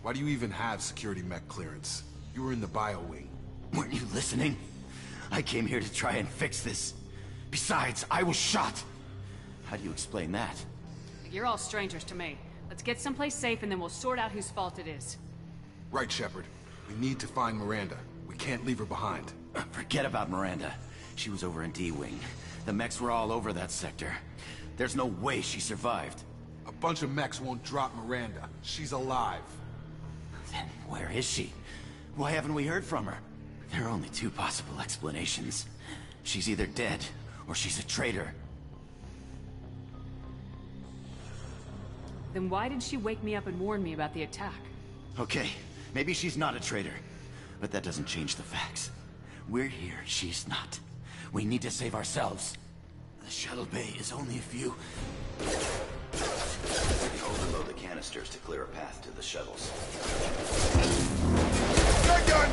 Speaker 10: Why do you even have security mech clearance? You were in the bio wing.
Speaker 12: Weren't you listening? I came here to try and fix this. Besides, I was shot. How do you explain that?
Speaker 7: You're all strangers to me. Let's get someplace safe and then we'll sort out whose fault it is.
Speaker 10: Right, Shepard. We need to find Miranda. We can't leave her behind.
Speaker 12: Forget about Miranda. She was over in D-Wing. The mechs were all over that sector. There's no way she survived.
Speaker 10: A bunch of mechs won't drop Miranda. She's alive.
Speaker 12: Then where is she? Why haven't we heard from her? There are only two possible explanations. She's either dead, or she's a traitor.
Speaker 7: Then why did she wake me up and warn me about the attack?
Speaker 12: Okay, maybe she's not a traitor. But that doesn't change the facts. We're here, she's not. We need to save ourselves. The shuttle bay is only a few...
Speaker 8: Overload the canisters to clear a path to the shuttles.
Speaker 10: Gun!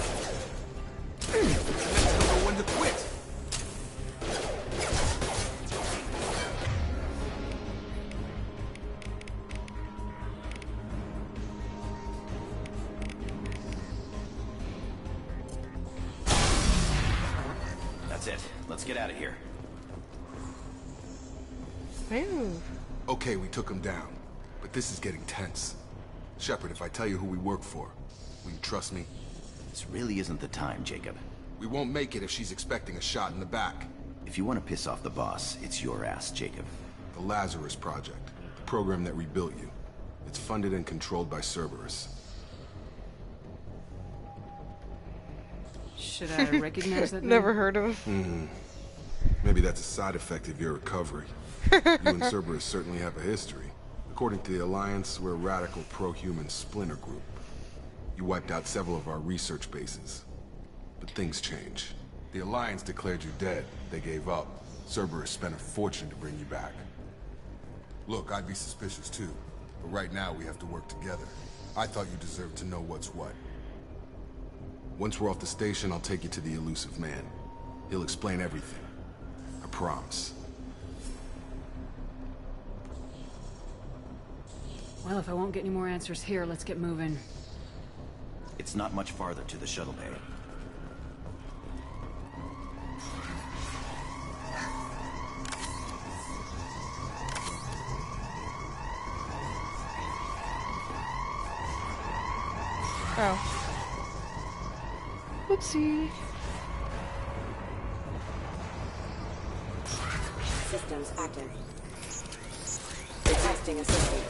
Speaker 10: I don't know when to quit.
Speaker 12: That's it. Let's get out of here.
Speaker 1: Move.
Speaker 10: Okay, we took him down. But this is getting tense. Shepard, if I tell you who we work for, will you trust me?
Speaker 12: This really isn't the time, Jacob.
Speaker 10: We won't make it if she's expecting a shot in the back.
Speaker 12: If you want to piss off the boss, it's your ass, Jacob.
Speaker 10: The Lazarus Project, the program that rebuilt you. It's funded and controlled by Cerberus.
Speaker 7: Should I recognize that name?
Speaker 1: Never heard of him.
Speaker 10: Maybe that's a side effect of your recovery. You and Cerberus certainly have a history. According to the Alliance, we're a radical pro-human splinter group. You wiped out several of our research bases. But things change. The Alliance declared you dead. They gave up. Cerberus spent a fortune to bring you back. Look, I'd be suspicious too. But right now, we have to work together. I thought you deserved to know what's what. Once we're off the station, I'll take you to the elusive man. He'll explain everything. I promise.
Speaker 7: Well, if I won't get any more answers here, let's get moving.
Speaker 12: It's not much farther to the shuttle bay.
Speaker 1: Oh. Whoopsie.
Speaker 11: Systems active. Requesting assistance.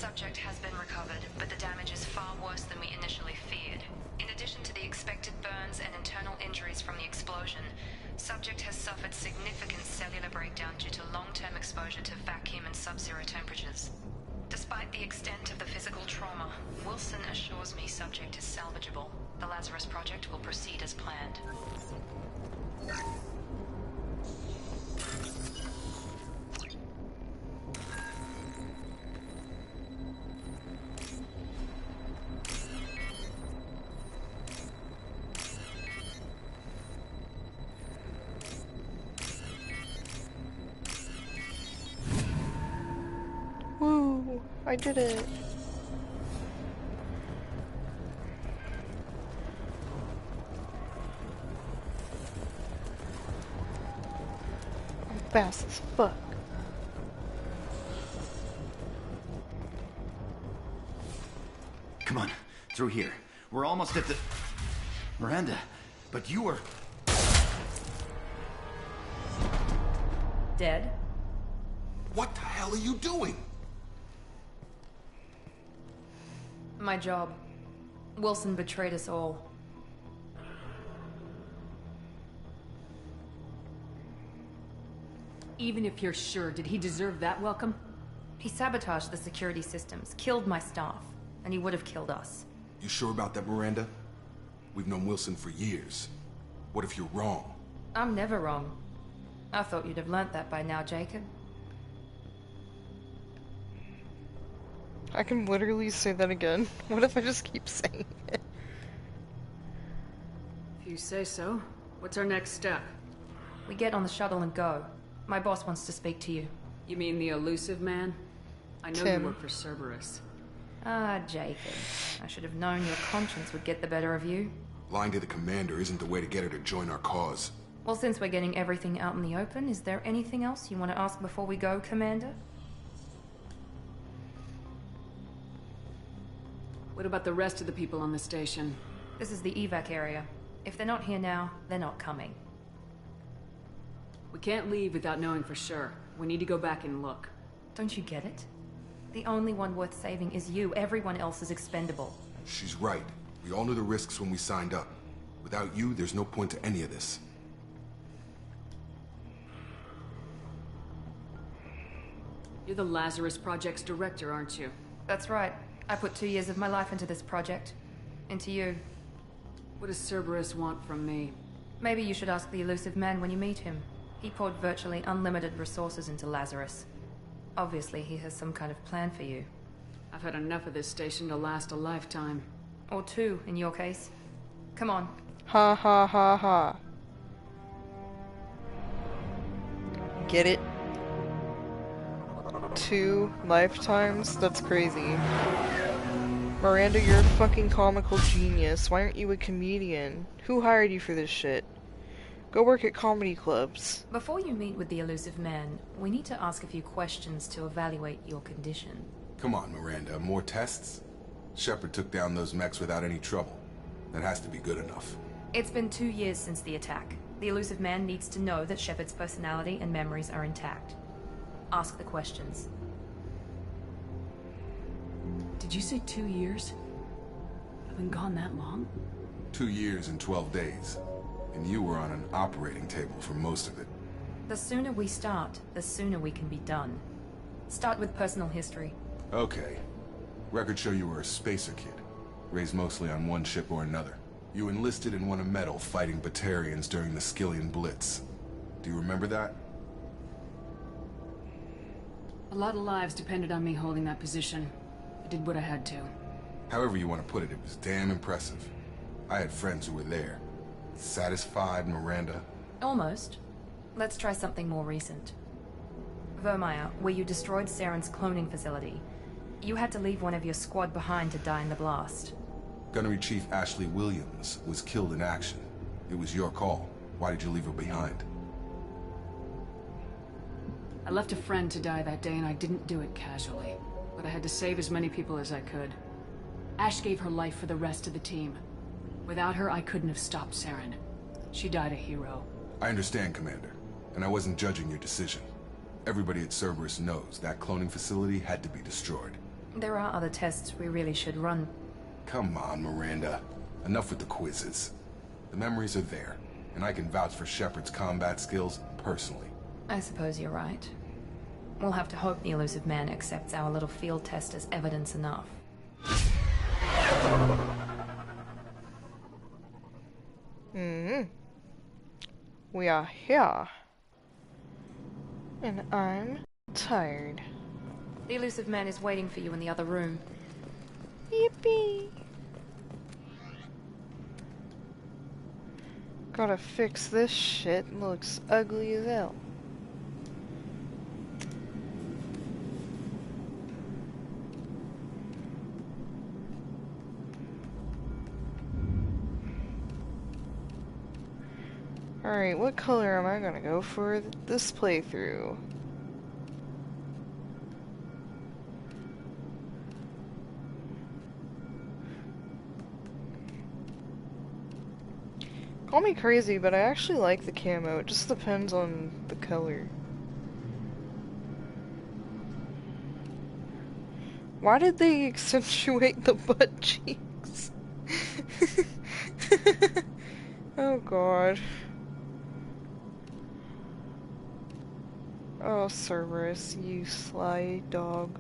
Speaker 2: Subject has been recovered, but the damage is far worse than we initially feared. In addition to the expected burns and internal injuries from the explosion, subject has suffered significant cellular breakdown due to long-term exposure to vacuum and sub-zero temperatures. Despite the extent of the physical trauma, Wilson assures me subject is salvageable. The Lazarus Project will proceed as planned.
Speaker 1: Woo! I did it. I'm fast as fuck.
Speaker 12: Come on, through here. We're almost at the... Miranda, but you were...
Speaker 2: Dead?
Speaker 10: What the hell are you doing?
Speaker 2: My job. Wilson betrayed us all.
Speaker 7: Even if you're sure, did he deserve that welcome?
Speaker 2: He sabotaged the security systems, killed my staff, and he would have killed us.
Speaker 10: You sure about that, Miranda? We've known Wilson for years. What if you're wrong?
Speaker 2: I'm never wrong. I thought you'd have learnt that by now, Jacob.
Speaker 1: I can literally say that again. What if I just keep saying it?
Speaker 7: If you say so. What's our next step?
Speaker 2: We get on the shuttle and go. My boss wants to speak to you.
Speaker 7: You mean the elusive man? I know
Speaker 1: Tim.
Speaker 7: you work for Cerberus.
Speaker 2: Ah, Jacob. I should have known your conscience would get the better of you.
Speaker 10: Lying to the commander isn't the way to get her to join our cause.
Speaker 2: Well, since we're getting everything out in the open, is there anything else you want to ask before we go, Commander?
Speaker 7: What about the rest of the people on the station?
Speaker 2: This is the evac area. If they're not here now, they're not coming.
Speaker 7: We can't leave without knowing for sure. We need to go back and look.
Speaker 2: Don't you get it? The only one worth saving is you. Everyone else is expendable.
Speaker 10: She's right. We all knew the risks when we signed up. Without you, there's no point to any of this.
Speaker 7: You're the Lazarus Project's director, aren't you?
Speaker 2: That's right. I put 2 years of my life into this project. Into you.
Speaker 7: What does Cerberus want from me?
Speaker 2: Maybe you should ask the elusive man when you meet him. He poured virtually unlimited resources into Lazarus. Obviously, he has some kind of plan for you.
Speaker 7: I've had enough of this station to last a lifetime.
Speaker 2: Or 2, in your case. Come on.
Speaker 1: Ha ha ha ha. Get it? 2 lifetimes? That's crazy. Miranda, you're a fucking comical genius. Why aren't you a comedian? Who hired you for this shit? Go work at comedy clubs.
Speaker 2: Before you meet with the elusive man, we need to ask a few questions to evaluate your condition.
Speaker 10: Come on, Miranda. More tests? Shepard took down those mechs without any trouble. That has to be good enough.
Speaker 2: It's been 2 years since the attack. The elusive man needs to know that Shepard's personality and memories are intact. Ask the questions.
Speaker 7: Did you say 2 years? I've been gone that long?
Speaker 10: 2 years and 12 days. And you were on an operating table for most of it.
Speaker 2: The sooner we start, the sooner we can be done. Start with personal history.
Speaker 10: Okay. Records show you were a spacer kid. Raised mostly on one ship or another. You enlisted and won a medal fighting Batarians during the Skillian Blitz. Do you remember that?
Speaker 7: A lot of lives depended on me holding that position. I did what I had to.
Speaker 10: However you want to put it, it was damn impressive. I had friends who were there. Satisfied, Miranda?
Speaker 2: Almost. Let's try something more recent. Vermeer, where you destroyed Saren's cloning facility. You had to leave one of your squad behind to die in the blast.
Speaker 10: Gunnery Chief Ashley Williams was killed in action. It was your call. Why did you leave her behind?
Speaker 7: I left a friend to die that day and I didn't do it casually. But I had to save as many people as I could. Ash gave her life for the rest of the team. Without her, I couldn't have stopped Saren. She died a hero.
Speaker 10: I understand, Commander. And I wasn't judging your decision. Everybody at Cerberus knows that cloning facility had to be destroyed.
Speaker 2: There are other tests we really should run.
Speaker 10: Come on, Miranda. Enough with the quizzes. The memories are there, and I can vouch for Shepard's combat skills personally.
Speaker 2: I suppose you're right. We'll have to hope the elusive man accepts our little field test as evidence enough.
Speaker 1: We are here. And I'm tired.
Speaker 2: The elusive man is waiting for you in the other room.
Speaker 1: Yippee! Gotta fix this shit. Looks ugly as hell. Alright, what color am I gonna go for this playthrough? Call me crazy, but I actually like the camo. It just depends on the color. Why did they accentuate the butt cheeks? Oh god. Oh, Cerberus, you sly dog.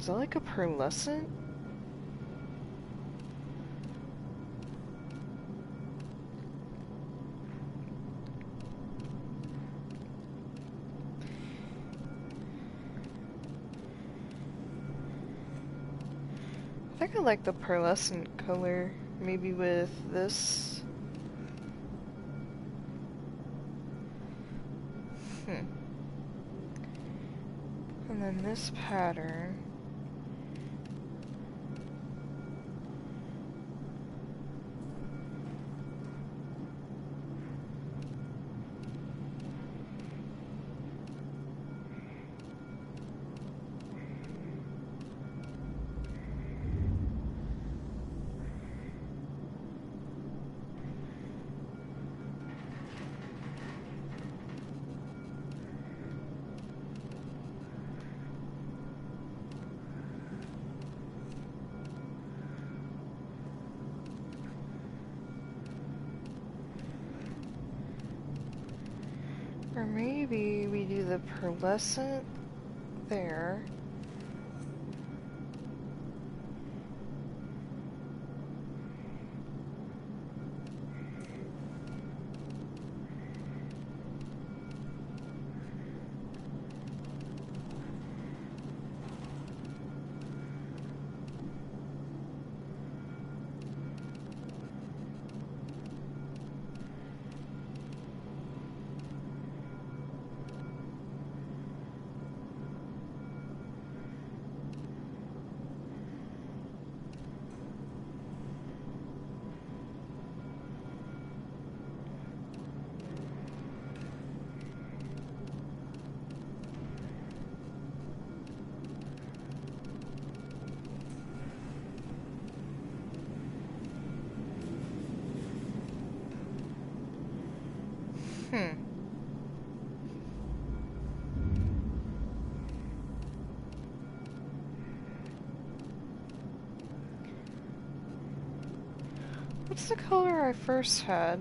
Speaker 1: Is that like a pearlescent? I think I like the pearlescent color, maybe with this. And then this pattern. Or maybe we do the pearlescent there. What's the color I first had?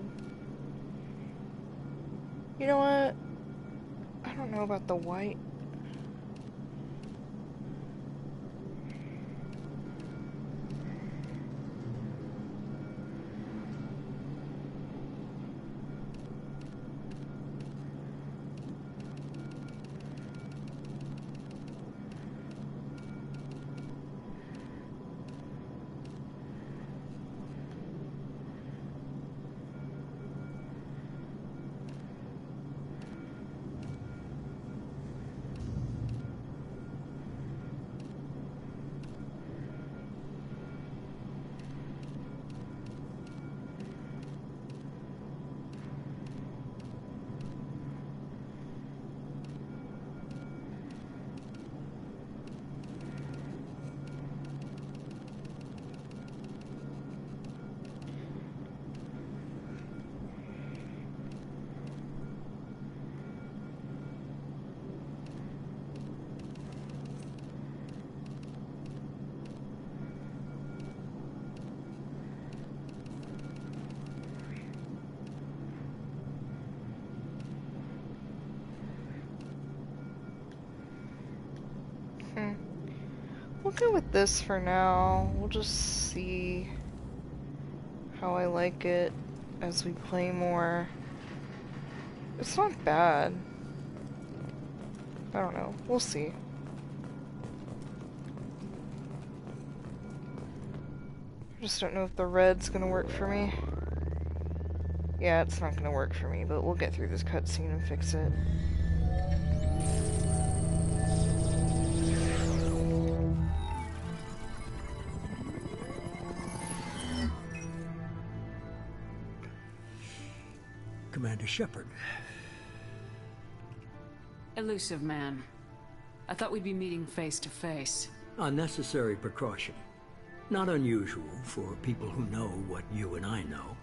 Speaker 1: You know what? I don't know about the white. We'll go with this for now. We'll just see how I like it as we play more. It's not bad. I don't know. We'll see. I just don't know if the red's gonna work for me. Yeah, it's not gonna work for me, but we'll get through this cutscene and fix it.
Speaker 3: Commander Shepard.
Speaker 7: Elusive man. I thought we'd be meeting face to face.
Speaker 3: Unnecessary precaution. Not unusual for people who know what you and I know.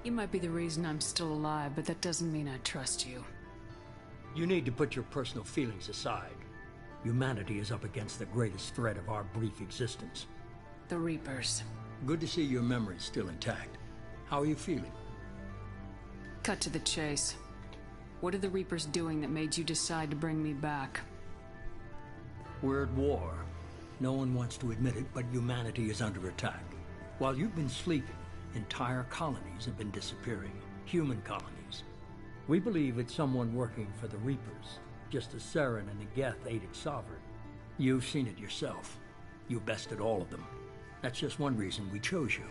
Speaker 7: You might be the reason I'm still alive, but that doesn't mean I trust you.
Speaker 3: You need to put your personal feelings aside. Humanity is up against the greatest threat of our brief existence.
Speaker 7: The Reapers.
Speaker 3: Good to see your memory's still intact. How are you feeling?
Speaker 7: Cut to the chase. What are the Reapers doing that made you decide to bring me back?
Speaker 3: We're at war. No one wants to admit it, but humanity is under attack. While you've been sleeping, entire colonies have been disappearing. Human colonies. We believe it's someone working for the Reapers, just as Saren and the Geth aided Sovereign. You've seen it yourself. You bested all of them. That's just one reason we chose you.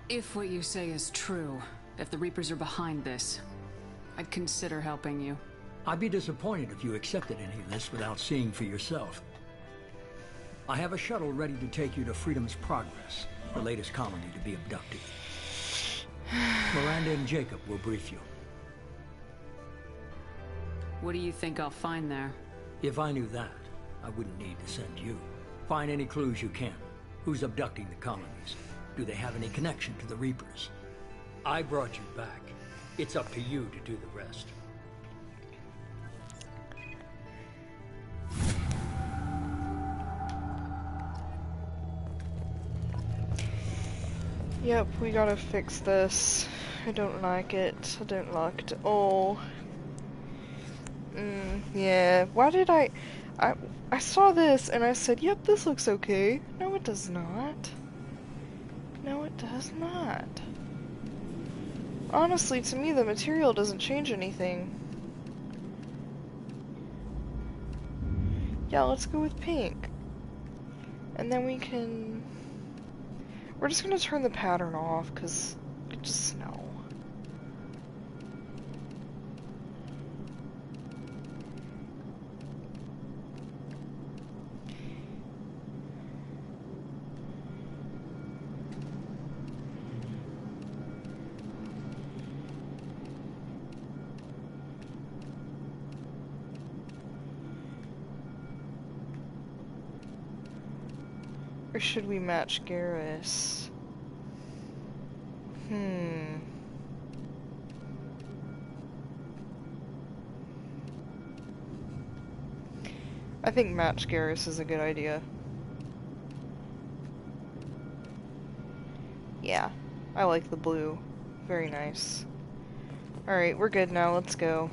Speaker 7: If what you say is true, if the Reapers are behind this, I'd consider helping you.
Speaker 3: I'd be disappointed if you accepted any of this without seeing for yourself. I have a shuttle ready to take you to Freedom's Progress, the latest colony to be abducted. Miranda and Jacob will brief you.
Speaker 7: What do you think I'll find there?
Speaker 3: If I knew that, I wouldn't need to send you. Find any clues you can. Who's abducting the colonies? Do they have any connection to the Reapers? I brought you back. It's up to you to do the rest.
Speaker 1: Yep, we gotta fix this. I don't like it. I don't like it at all. Yeah. Why did I saw this and I said, yep, this looks okay. No, it does not. No, it does not. Honestly, to me, the material doesn't change anything. Yeah, let's go with pink. And then we can... We're just gonna turn the pattern off, because it just no. Or should we match Garrus? I think match Garrus is a good idea. Yeah, I like the blue. Very nice. Alright, we're good now, let's go.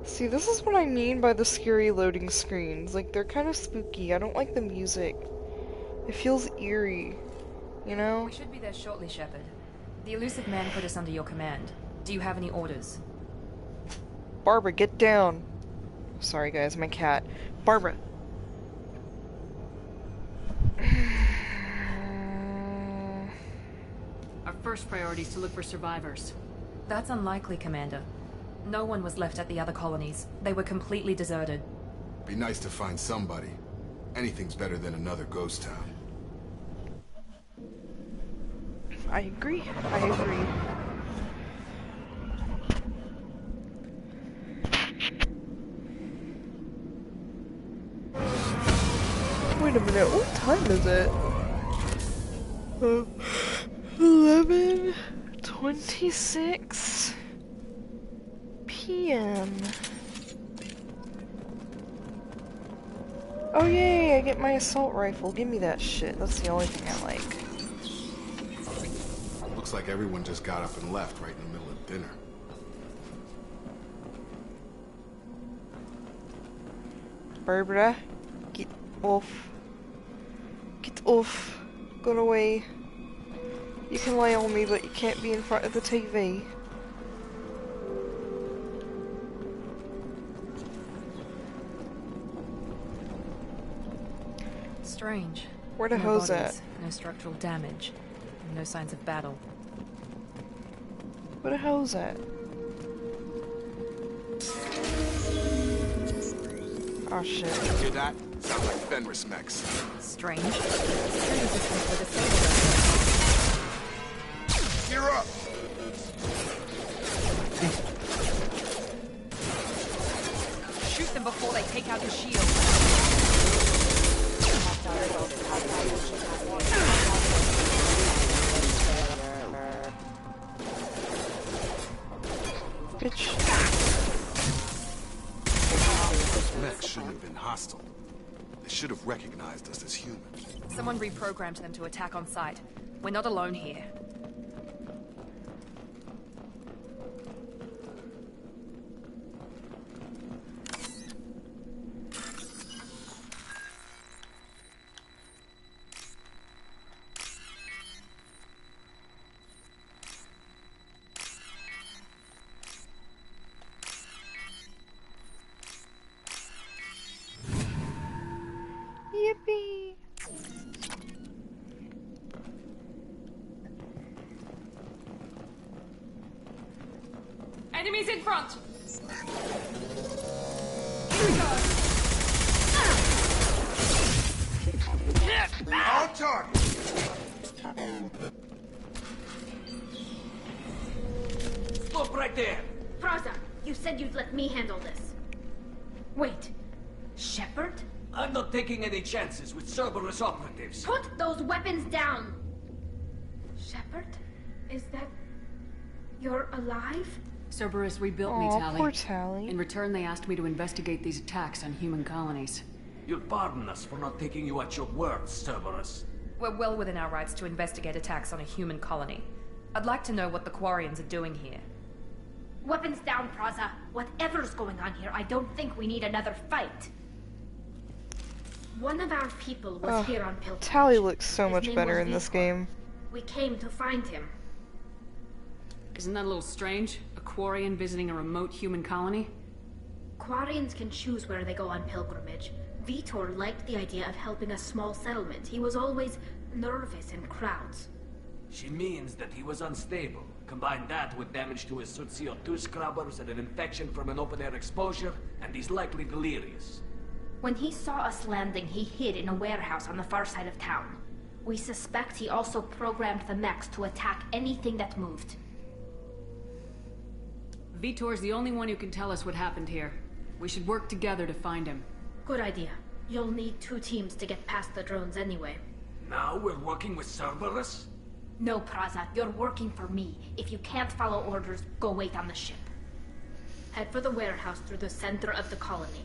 Speaker 1: See, this is what I mean by the scary loading screens. Like, they're kind of spooky. I don't like the music. It feels eerie, you know?
Speaker 2: We should be there shortly, Shepard. The elusive man put us under your command. Do you have any orders?
Speaker 1: Barbara, get down. Sorry, guys, my cat. Barbara.
Speaker 7: Our first priority is to look for survivors.
Speaker 2: That's unlikely, Commander. No one was left at the other colonies. They were completely deserted.
Speaker 10: Be nice to find somebody. Anything's better than another ghost town.
Speaker 1: I agree. I agree. Wait a minute, what time is it? 11:26 p.m. Oh yay, I get my assault rifle. Give me that shit. That's the only thing I like.
Speaker 10: Looks like everyone just got up and left right in the middle of dinner.
Speaker 1: Barbara, get off. Get off. Go away. You can lay on me, but you can't be in front of the TV.
Speaker 2: Strange.
Speaker 1: Where the
Speaker 2: No
Speaker 1: hose
Speaker 2: bodies,
Speaker 1: at?
Speaker 2: no structural damage, and no signs of battle.
Speaker 1: Where the hell's at? Oh shit.
Speaker 10: Hear that? Sounds like Fenris mechs.
Speaker 2: Strange. Security systems were disabled.
Speaker 10: Gear up!
Speaker 2: Shoot them before they take out the shield.
Speaker 10: recognized us as humans.
Speaker 2: Someone reprogrammed them to attack on sight. We're not alone here.
Speaker 1: Yippee!
Speaker 7: Enemies in front!
Speaker 10: On target!
Speaker 13: Stop right there!
Speaker 14: Praza, you said you'd let me handle this. Wait, Shepard?
Speaker 13: I'm not taking any chances with Cerberus operatives.
Speaker 14: Put those weapons down! Shepard? Is that... You're alive?
Speaker 7: Cerberus rebuilt me,
Speaker 1: Aw,
Speaker 7: Tally.
Speaker 1: poor Tally.
Speaker 7: In return, they asked me to investigate these attacks on human colonies.
Speaker 13: You'll pardon us for not taking you at your word, Cerberus.
Speaker 2: We're well within our rights to investigate attacks on a human colony. I'd like to know what the Quarians are doing here.
Speaker 14: Weapons down, Praza. Whatever's going on here, I don't think we need another fight. One of our people was here on Pilgrimage.
Speaker 1: Tally looks so
Speaker 14: His
Speaker 1: much
Speaker 14: name
Speaker 1: better
Speaker 14: was
Speaker 1: in this
Speaker 14: Vitor.
Speaker 1: game.
Speaker 14: We came to find him.
Speaker 7: Isn't that a little strange? A Quarian visiting a remote human colony?
Speaker 14: Quarians can choose where they go on pilgrimage. Vitor liked the idea of helping a small settlement. He was always nervous in crowds.
Speaker 13: She means that he was unstable. Combine that with damage to his CO2 scrubbers and an infection from an open-air exposure, and he's likely delirious.
Speaker 14: When he saw us landing, he hid in a warehouse on the far side of town. We suspect he also programmed the mechs to attack anything that moved.
Speaker 7: Vitor's the only one who can tell us what happened here. We should work together to find him.
Speaker 14: Good idea. You'll need 2 teams to get past the drones anyway.
Speaker 13: Now we're working with Cerberus?
Speaker 14: No, Praza, you're working for me. If you can't follow orders, go wait on the ship. Head for the warehouse through the center of the colony.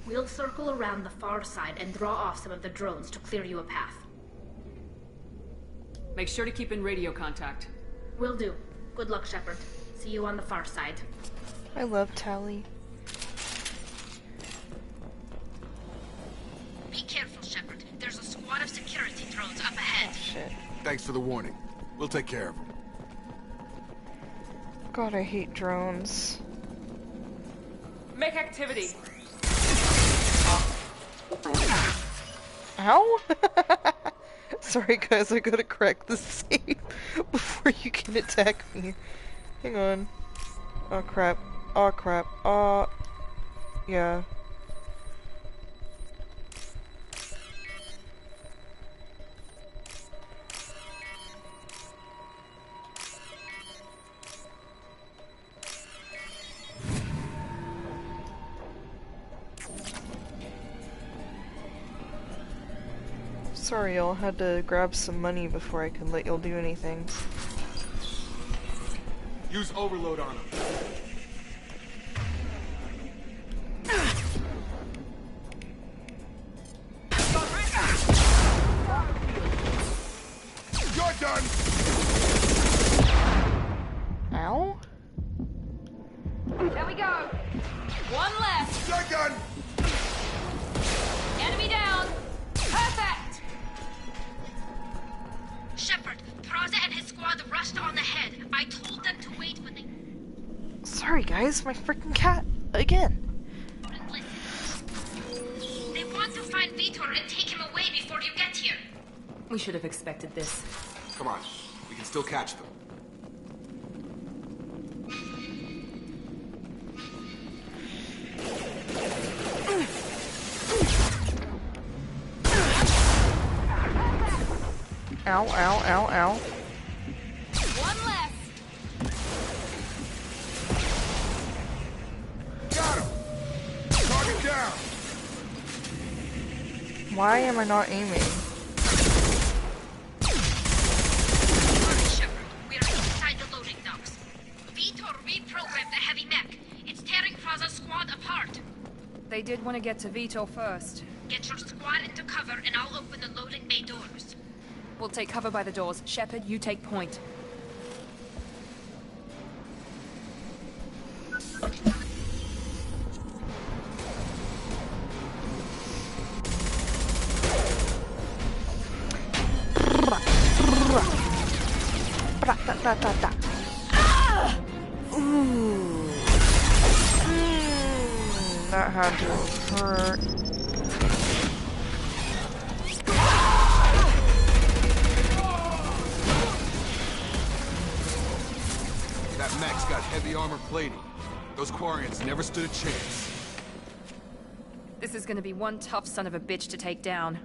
Speaker 14: We'll circle around the far side and draw off some of the drones to clear you a path.
Speaker 7: Make sure to keep in radio contact.
Speaker 14: Will do. Good luck, Shepard. See you on the far side.
Speaker 1: I love Tally.
Speaker 14: Be careful, Shepard. There's a squad of security drones up ahead.
Speaker 1: Shit.
Speaker 10: Thanks for the warning. We'll take care of them.
Speaker 1: God, I hate drones.
Speaker 7: Make activity!
Speaker 1: Ow? Sorry guys, I gotta crack the safe before you can attack me. Hang on. Oh crap. Oh crap. Oh... yeah. Sorry y'all, had to grab some money before I could let y'all do anything.
Speaker 4: Use overload on him.
Speaker 10: You're done!
Speaker 1: Ow?
Speaker 2: There we go! One left!
Speaker 10: You're done!
Speaker 2: Enemy down! Perfect!
Speaker 14: Shepard, Praza and his squad rushed on ahead. I told them to wait when they...
Speaker 1: Sorry guys, my freaking cat again.
Speaker 14: Listen. They want to find Vitor and take him away before you get here.
Speaker 2: We should have expected this.
Speaker 10: Come on, we can still catch them.
Speaker 1: Ow, ow, ow, ow.
Speaker 2: One left!
Speaker 10: Got him! Target down!
Speaker 1: Why am I not aiming?
Speaker 14: Shepard, we are inside the loading docks. Vitor reprogrammed the heavy mech. It's tearing Praza's squad apart.
Speaker 2: They did want to get to Vitor first.
Speaker 14: Get your squad squad into cover and I'll open the loading bay doors.
Speaker 2: We'll take cover by the doors. Shepard, you take point.
Speaker 1: Ooh. That had to hurt.
Speaker 4: That mech's got heavy armor plating. Those Quarians never stood a chance.
Speaker 2: This is gonna be one tough son of a bitch to take down.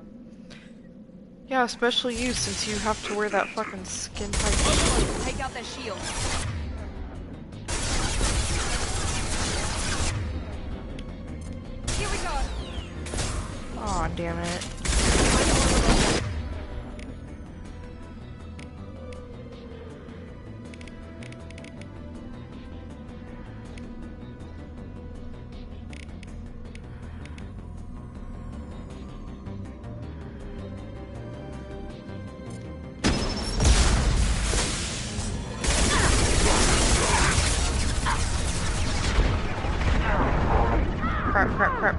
Speaker 1: Yeah, especially you, since you have to wear that fucking skin tight.
Speaker 2: Take out their shield. Here we go.
Speaker 1: Aw, damn it.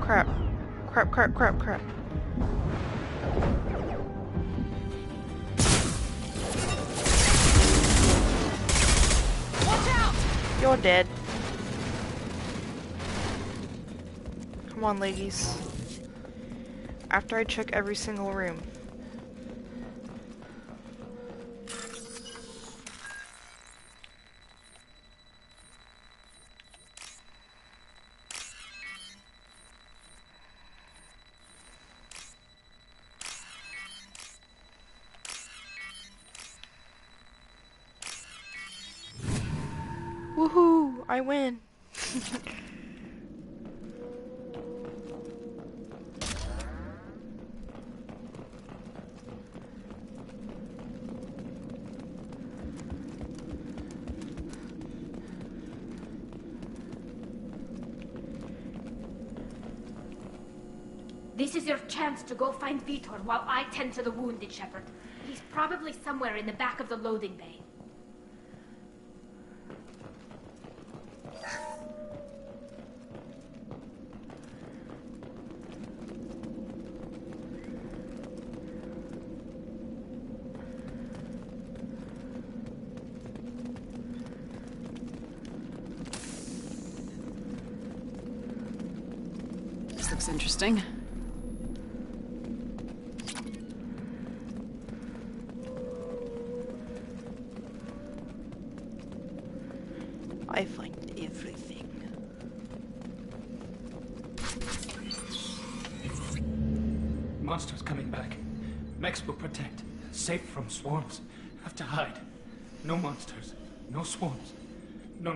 Speaker 1: Crap.
Speaker 2: Watch out!
Speaker 1: You're dead. Come on, ladies. After I check every single room. Woohoo! I win!
Speaker 14: This is your chance to go find Vitor while I tend to the wounded, Shepard. He's probably somewhere in the back of the loading bay.
Speaker 7: This looks interesting.
Speaker 1: I find everything.
Speaker 13: Monsters coming back. Mechs will protect. Safe from swarms. Have to hide. No monsters. No swarms. No.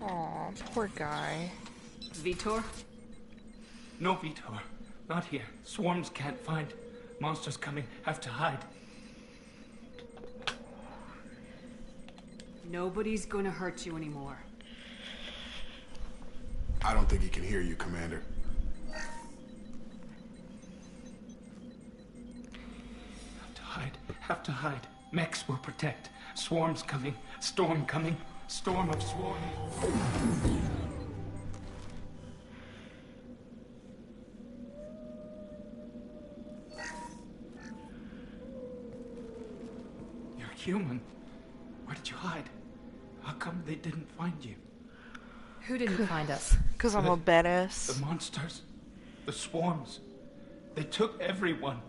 Speaker 1: Aw, poor guy.
Speaker 7: Vitor?
Speaker 13: No Vitor. Not here. Swarms can't find. Monsters coming. Have to hide.
Speaker 7: Nobody's gonna hurt you anymore.
Speaker 10: I don't think he can hear you, Commander.
Speaker 13: Have to hide. Mechs will protect. Swarms coming. Storm coming. Storm of swarm. You're human. Where did you hide? How come they didn't find you?
Speaker 2: Who didn't find us?
Speaker 1: Because I'm a badass.
Speaker 13: The monsters. The swarms. They took everyone.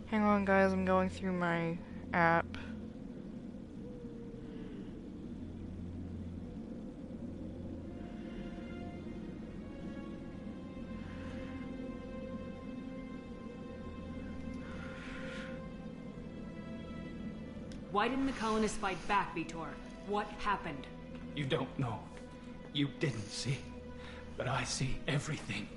Speaker 1: Hang on, guys, I'm going through my app.
Speaker 7: Why didn't the colonists fight back, Vitor? What happened?
Speaker 13: You don't know. You didn't see. But I see everything.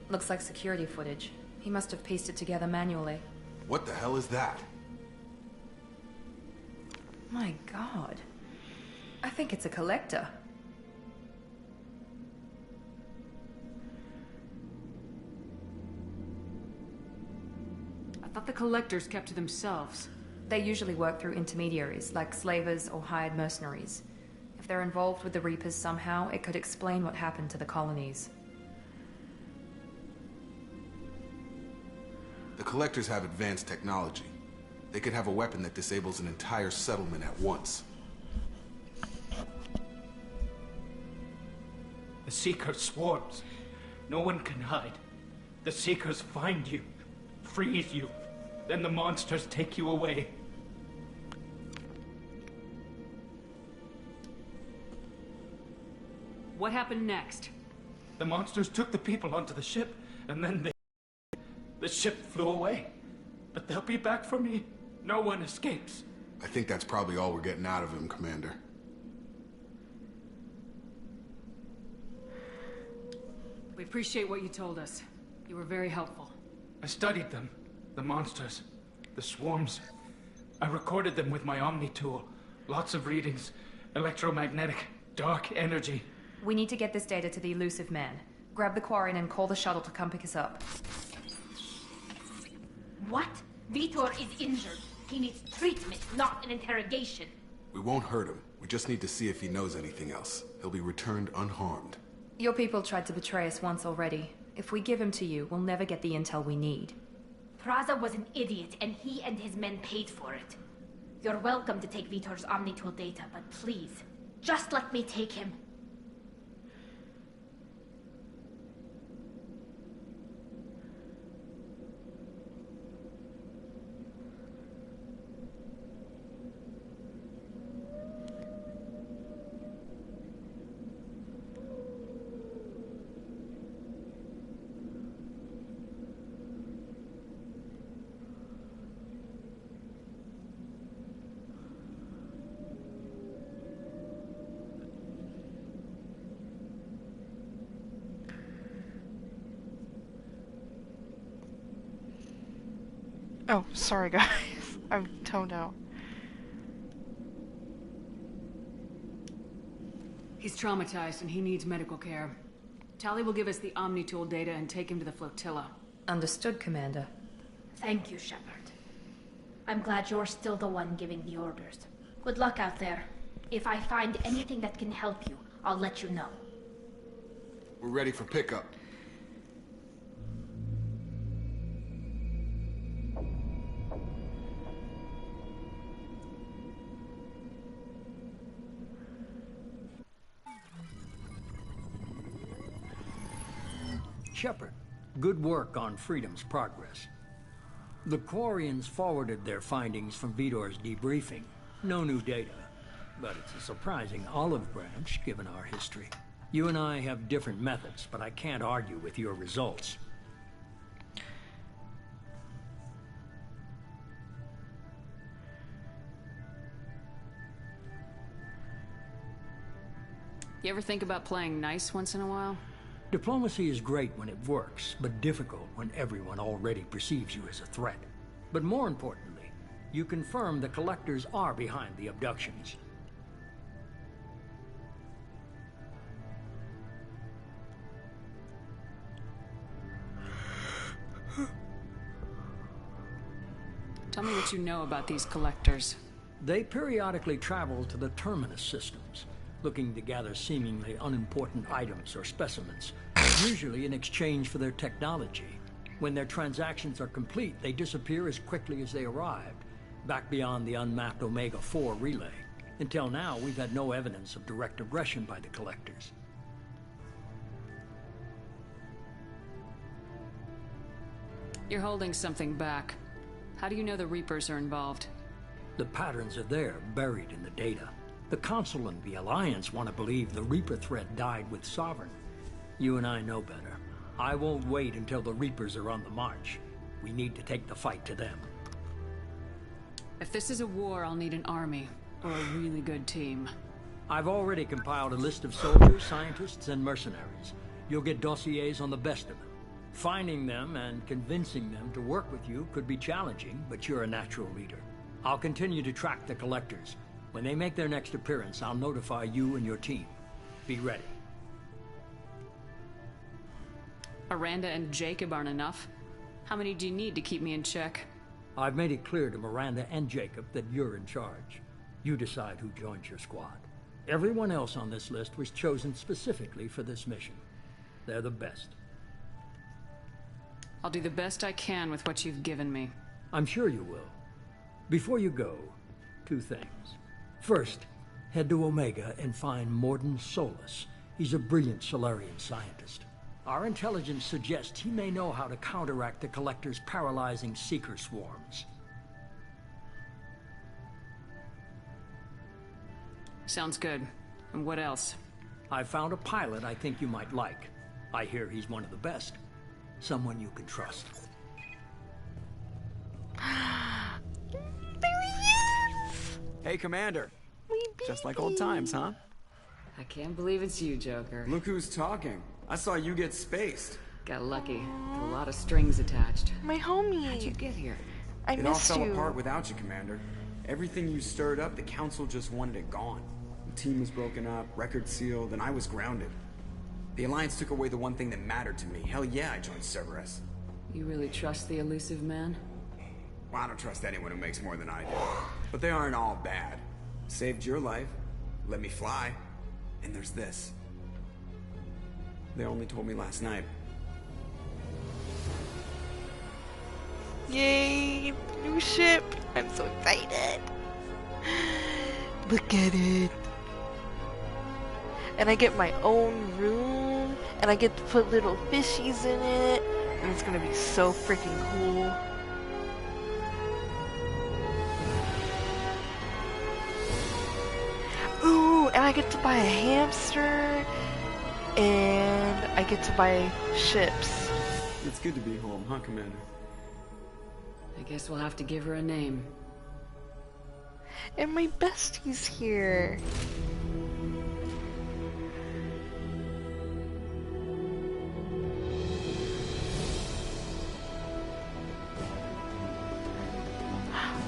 Speaker 2: Looks like security footage. He must have pieced it together manually.
Speaker 10: What the hell is that?
Speaker 2: My god. I think it's a collector.
Speaker 7: Thought the Collectors kept to themselves.
Speaker 2: They usually work through intermediaries, like slavers or hired mercenaries. If they're involved with the Reapers somehow, it could explain what happened to the colonies.
Speaker 10: The Collectors have advanced technology. They could have a weapon that disables an entire settlement at once.
Speaker 13: The Seeker swarms. No one can hide. The Seekers find you, freeze you, then the monsters take you away.
Speaker 7: What happened next?
Speaker 13: The monsters took the people onto the ship, and then the ship flew away. But they'll be back for me. No one escapes.
Speaker 10: I think that's probably all we're getting out of him, Commander.
Speaker 7: We appreciate what you told us. You were very helpful.
Speaker 13: I studied them. The monsters. The swarms. I recorded them with my Omni tool. Lots of readings. Electromagnetic. Dark energy.
Speaker 2: We need to get this data to the elusive man. Grab the Quarian and call the shuttle to come pick us up.
Speaker 14: What? Vitor is injured. He needs treatment, not an interrogation.
Speaker 10: We won't hurt him. We just need to see if he knows anything else. He'll be returned unharmed.
Speaker 2: Your people tried to betray us once already. If we give him to you, we'll never get the intel we need.
Speaker 14: Praza was an idiot, and he and his men paid for it. You're welcome to take Vitor's Omnitool data, but please, just let me take him.
Speaker 1: Oh, sorry guys. I'm toned out.
Speaker 7: He's traumatized and he needs medical care. Tali will give us the Omnitool data and take him to the flotilla.
Speaker 2: Understood, Commander.
Speaker 14: Thank you, Shepard. I'm glad you're still the one giving the orders. Good luck out there. If I find anything that can help you, I'll let you know.
Speaker 10: We're ready for pickup.
Speaker 3: Shepard, good work on Freedom's progress. The Quarians forwarded their findings from Vitor's debriefing. No new data, but it's a surprising olive branch given our history. You and I have different methods, but I can't argue with your results.
Speaker 7: You ever think about playing nice once in a while?
Speaker 3: Diplomacy is great when it works, but difficult when everyone already perceives you as a threat. But more importantly, you confirm the Collectors are behind the abductions.
Speaker 7: Tell me what you know about these Collectors.
Speaker 3: They periodically travel to the Terminus systems, looking to gather seemingly unimportant items or specimens, usually in exchange for their technology. When their transactions are complete, they disappear as quickly as they arrived, back beyond the unmapped Omega-4 relay. Until now, we've had no evidence of direct aggression by the Collectors.
Speaker 7: You're holding something back. How do you know the Reapers are involved?
Speaker 3: The patterns are there, buried in the data. The Council and the Alliance want to believe the Reaper threat died with Sovereign. You and I know better. I won't wait until the Reapers are on the march. We need to take the fight to them.
Speaker 7: If this is a war, I'll need an army, or a really good team.
Speaker 3: I've already compiled a list of soldiers, scientists, and mercenaries. You'll get dossiers on the best of them. Finding them and convincing them to work with you could be challenging, but you're a natural leader. I'll continue to track the Collectors. When they make their next appearance, I'll notify you and your team. Be ready.
Speaker 7: Aranda and Jacob aren't enough. How many do you need to keep me in check?
Speaker 3: I've made it clear to Miranda and Jacob that you're in charge. You decide who joins your squad. Everyone else on this list was chosen specifically for this mission. They're the best.
Speaker 7: I'll do the best I can with what you've given me.
Speaker 3: I'm sure you will. Before you go, 2 things. First, head to Omega and find Morden Solus. He's a brilliant Solarian scientist. Our intelligence suggests he may know how to counteract the Collector's paralyzing Seeker swarms.
Speaker 7: Sounds good. And what else?
Speaker 3: I found a pilot I think you might like. I hear he's one of the best. Someone you can trust.
Speaker 15: Hey, Commander. Just like old times, huh?
Speaker 7: I can't believe it's you, Joker.
Speaker 15: Look who's talking. I saw you get spaced.
Speaker 7: Got lucky. A lot of strings attached.
Speaker 1: My homie.
Speaker 7: How'd you get here?
Speaker 1: I
Speaker 15: It all
Speaker 1: missed
Speaker 15: fell
Speaker 1: you.
Speaker 15: apart without you, Commander. Everything you stirred up, the Council just wanted it gone. The team was broken up, record sealed, and I was grounded. The Alliance took away the one thing that mattered to me. Hell yeah, I joined Cerberus.
Speaker 7: You really trust the elusive man?
Speaker 15: Well, I don't trust anyone who makes more than I do. But they aren't all bad. Saved your life, let me fly, and there's this. They only told me last night.
Speaker 1: Yay! New ship! I'm so excited! Look at it! And I get my own room, and I get to put little fishies in it, and it's gonna be so freaking cool. Ooh, and I get to buy a hamster, and I get to buy ships.
Speaker 15: It's good to be home, huh, Commander?
Speaker 7: I guess we'll have to give her a name.
Speaker 1: And my bestie's here.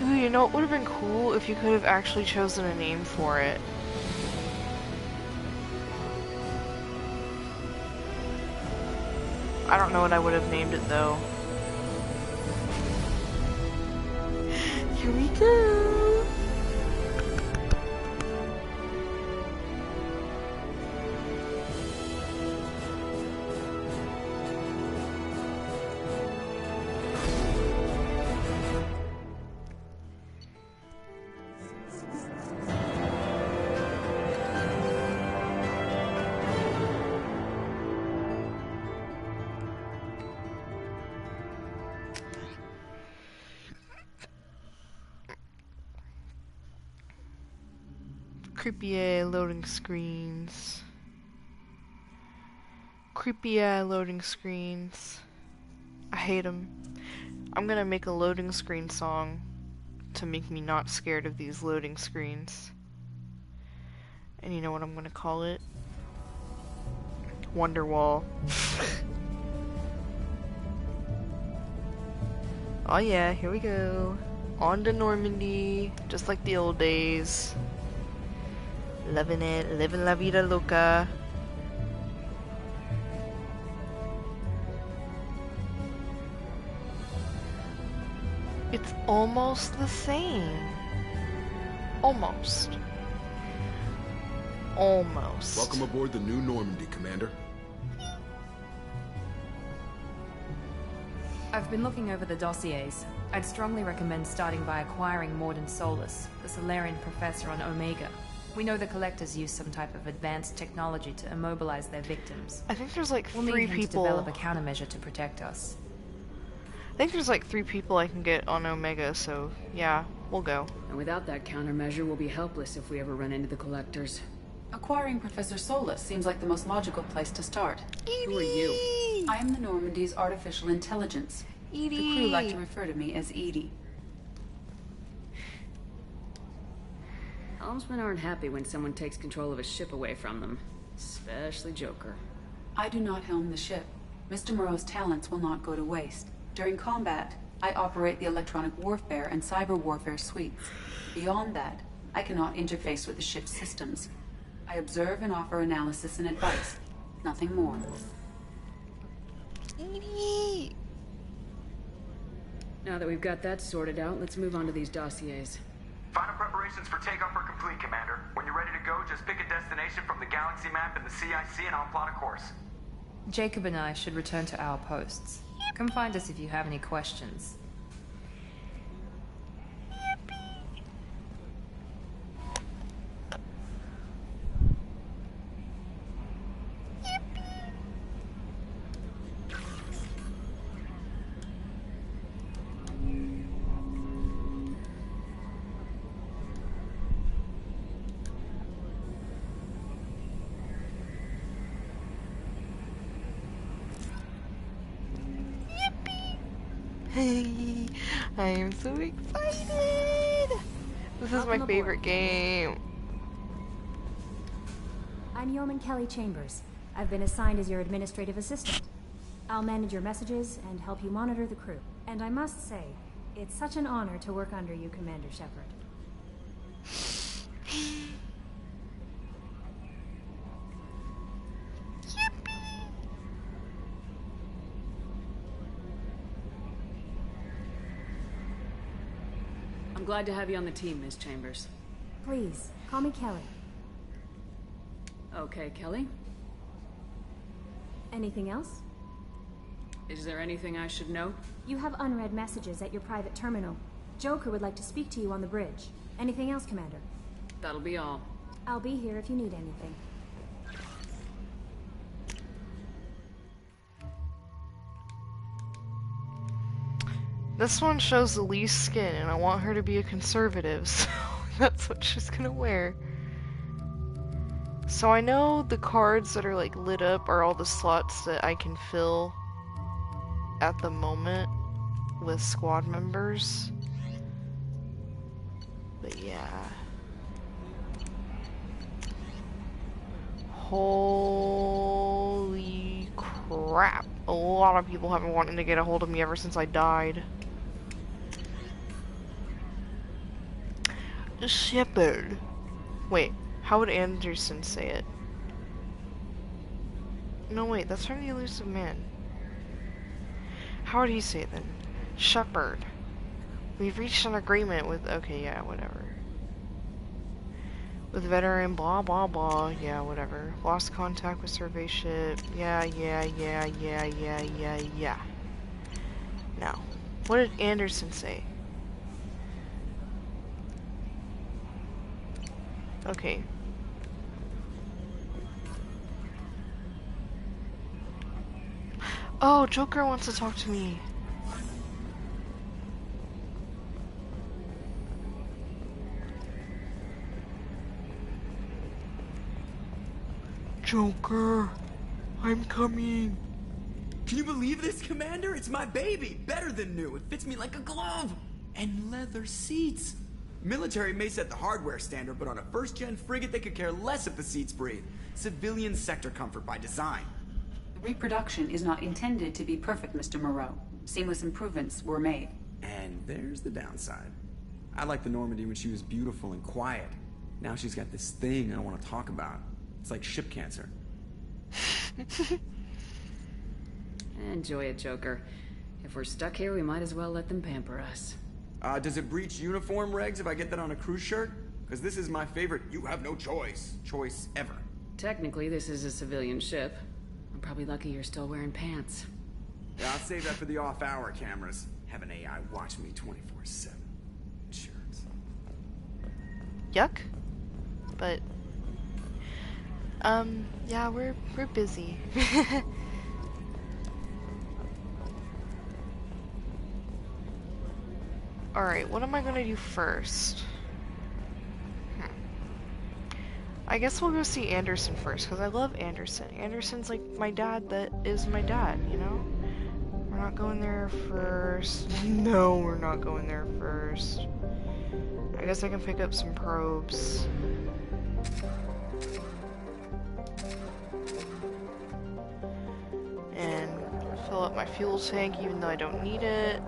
Speaker 1: Ooh, you know, it would have been cool if you could have actually chosen a name for it. I don't know what I would have named it though. Here we go! Creepy loading screens. Creepy loading screens. I hate them. I'm gonna make a loading screen song to make me not scared of these loading screens. And you know what I'm gonna call it? Wonderwall. Oh yeah, here we go. On to Normandy, just like the old days. Loving it, living la vida loca. It's almost the same. Almost. Almost.
Speaker 10: Welcome aboard the new Normandy, Commander.
Speaker 2: I've been looking over the dossiers. I'd strongly recommend starting by acquiring Morden Solus, the Solarian professor on Omega. We know the Collectors use some type of advanced technology to immobilize their victims.
Speaker 1: I think there's like
Speaker 2: we'll
Speaker 1: three
Speaker 2: need him
Speaker 1: people.
Speaker 2: to develop a countermeasure to protect us.
Speaker 1: I think there's like 3 people I can get on Omega, so yeah, we'll go.
Speaker 7: And without that countermeasure, we'll be helpless if we ever run into the Collectors.
Speaker 16: Acquiring Professor Solus seems like the most logical place to start.
Speaker 7: Who are you?
Speaker 16: I am the Normandy's artificial intelligence.
Speaker 1: Edie.
Speaker 16: The crew like to refer to me as Edie.
Speaker 7: Helmsmen aren't happy when someone takes control of a ship away from them. Especially Joker.
Speaker 16: I do not helm the ship. Mr. Moreau's talents will not go to waste. During combat, I operate the electronic warfare and cyber warfare suites. Beyond that, I cannot interface with the ship's systems. I observe and offer analysis and advice. Nothing more.
Speaker 1: Edie.
Speaker 7: Now that we've got that sorted out, let's move on to these dossiers.
Speaker 17: Final preparations for takeoff are complete, Commander. When you're ready to go, just pick a destination from the galaxy map in the CIC and I'll plot a course.
Speaker 2: Jacob and I should return to our posts. Come find us if you have any questions.
Speaker 1: I am so excited! This is my favorite game.
Speaker 18: I'm Yeoman Kelly Chambers. I've been assigned as your administrative assistant. I'll manage your messages and help you monitor the crew. And I must say, it's such an honor to work under you, Commander Shepard.
Speaker 7: I'm glad to have you on the team, Miss Chambers.
Speaker 18: Please, call me Kelly.
Speaker 7: Okay, Kelly.
Speaker 18: Anything else?
Speaker 7: Is there anything I should know?
Speaker 18: You have unread messages at your private terminal. Joker would like to speak to you on the bridge. Anything else, Commander?
Speaker 7: That'll be all.
Speaker 18: I'll be here if you need anything.
Speaker 1: This one shows the least skin, and I want her to be a conservative, so that's what she's gonna wear. So I know the cards that are like lit up are all the slots that I can fill at the moment with squad members. But yeah. Holy crap. A lot of people have been wanting to get a hold of me ever since I died. Shepard. Wait, how would Anderson say it? No, wait, that's from the Elusive Man. How would he say it then? Shepard. We've reached an agreement with... Okay, yeah, whatever. With veteran, blah, blah, blah. Yeah, whatever. Lost contact with survey ship. Yeah. Now, what did Anderson say? Okay. Oh, Joker wants to talk to me. Joker, I'm coming.
Speaker 15: Can you believe this, Commander? It's my baby. Better than new. It fits me like a glove. And leather seats. Military may set the hardware standard, but on a first-gen frigate, they could care less if the seats breathe. Civilian sector comfort by design.
Speaker 16: The reproduction is not intended to be perfect, Mr. Moreau. Seamless improvements were made.
Speaker 15: And there's the downside. I liked the Normandy when she was beautiful and quiet. Now she's got this thing I don't want to talk about. It's like ship cancer.
Speaker 7: Enjoy it, Joker. If we're stuck here, we might as well let them pamper us.
Speaker 15: Does it breach uniform regs if I get that on a cruise shirt? Because this is my favorite you have no choice ever.
Speaker 7: Technically, this is a civilian ship. I'm probably lucky you're still wearing pants.
Speaker 15: Yeah, I'll save that for the off-hour cameras. Have an AI watch me 24/7. Insurance.
Speaker 1: Yuck. But yeah, we're busy. Alright, what am I gonna do first? I guess we'll go see Anderson first, because I love Anderson. Anderson's like my dad that is my dad, you know? We're not going there first. No, we're not going there first. I guess I can pick up some probes. And fill up my fuel tank, even though I don't need it.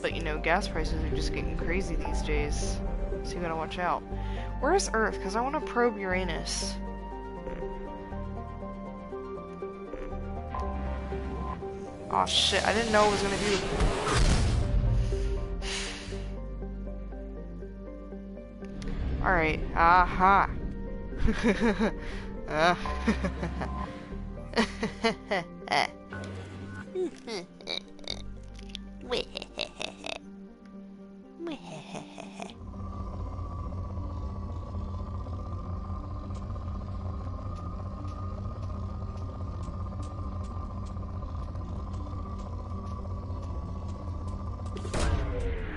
Speaker 1: But you know, gas prices are just getting crazy these days. So you gotta watch out. Where's Earth? Because I want to probe Uranus. Aw shit, I didn't know it was gonna do... Alright, aha.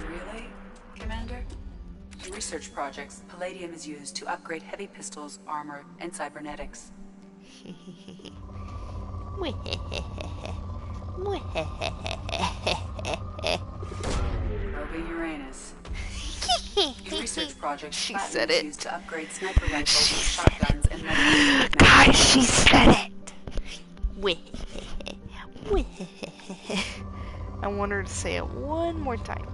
Speaker 16: Really, Commander? In research projects, palladium is used to upgrade heavy pistols, armor, and cybernetics. Probing Uranus. In research projects,
Speaker 1: She
Speaker 16: platinum
Speaker 1: said
Speaker 16: is
Speaker 1: it.
Speaker 16: used to upgrade sniper rifles, shotguns, and medical equipment.
Speaker 1: Guys, she said it. I want her to say it one more time.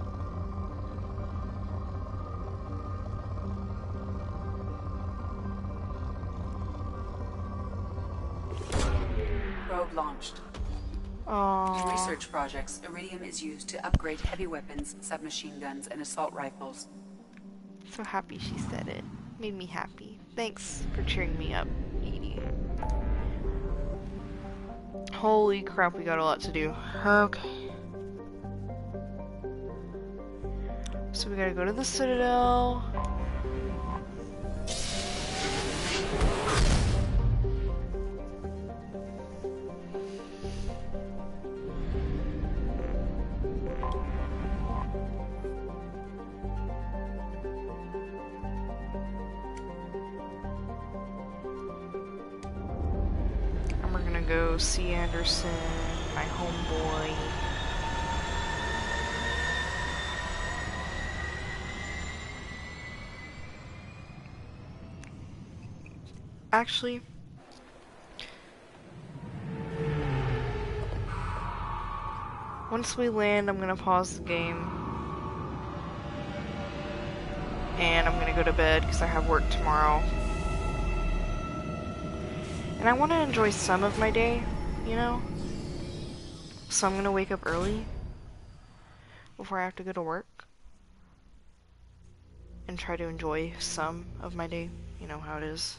Speaker 16: Probe launched.
Speaker 1: Aww.
Speaker 16: In research projects, iridium is used to upgrade heavy weapons, submachine guns, and assault rifles.
Speaker 1: So happy she said it. Made me happy. Thanks for cheering me up, Edie. Holy crap, we got a lot to do. Okay. So we gotta go to the Citadel. And we're gonna go see Anderson, my homeboy. Actually, once we land, I'm gonna pause the game. And I'm gonna go to bed because I have work tomorrow. And I want to enjoy some of my day, you know? So I'm gonna wake up early before I have to go to work. And try to enjoy some of my day. You know how it is.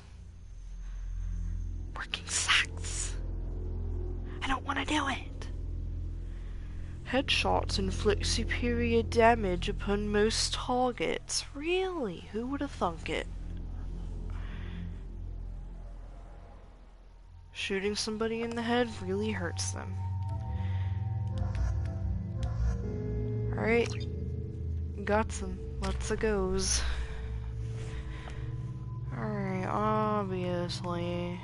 Speaker 1: Working sucks. I don't want to do it. Headshots inflict superior damage upon most targets. Really? Who would have thunk it? Shooting somebody in the head really hurts them. Alright. Got some. Let's-a goes. Alright, obviously.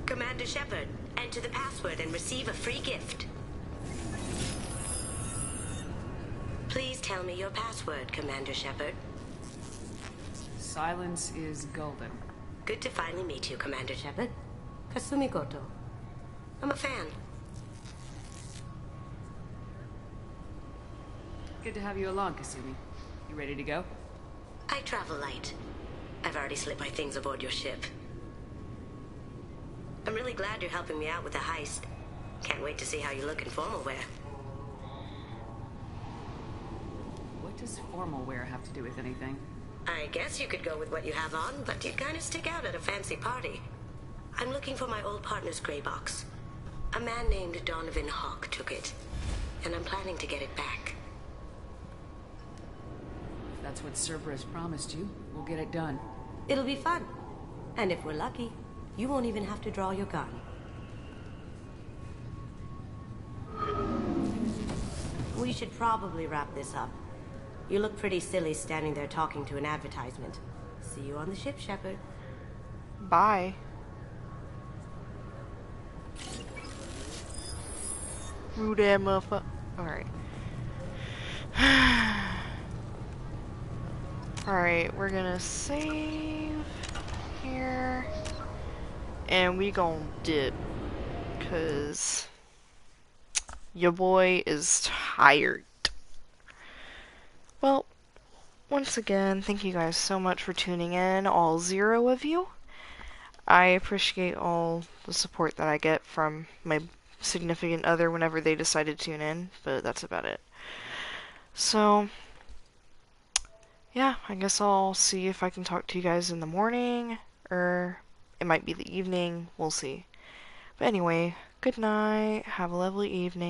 Speaker 11: Commander Shepard, enter the password and receive a free gift. Please tell me your password, Commander Shepard.
Speaker 7: Silence is golden.
Speaker 11: Good to finally meet you, Commander Shepard. Kasumi Goto. I'm a fan.
Speaker 7: Good to have you along, Kasumi. You ready to go?
Speaker 11: I travel light. I've already slipped my things aboard your ship. I'm really glad you're helping me out with the heist. Can't wait to see how you look in formal wear.
Speaker 7: What does formal wear have to do with anything?
Speaker 11: I guess you could go with what you have on, but you'd kind of stick out at a fancy party. I'm looking for my old partner's gray box. A man named Donovan Hawk took it, and I'm planning to get it back.
Speaker 7: If that's what Cerberus promised you, we'll get it done.
Speaker 11: It'll be fun. And if we're lucky, you won't even have to draw your gun. we should probably wrap this up. You look pretty silly standing there talking to an advertisement. See you on the ship, Shepard.
Speaker 1: Bye. Rude ass motherfucker. Alright. Alright, we're gonna save here. And we gon' dip. Cause your boy is tired. Well, once again, thank you guys so much for tuning in, all 0 of you. I appreciate all the support that I get from my significant other whenever they decide to tune in, but that's about it. So, yeah, I guess I'll see if I can talk to you guys in the morning, or it might be the evening, we'll see. But anyway, good night, have a lovely evening.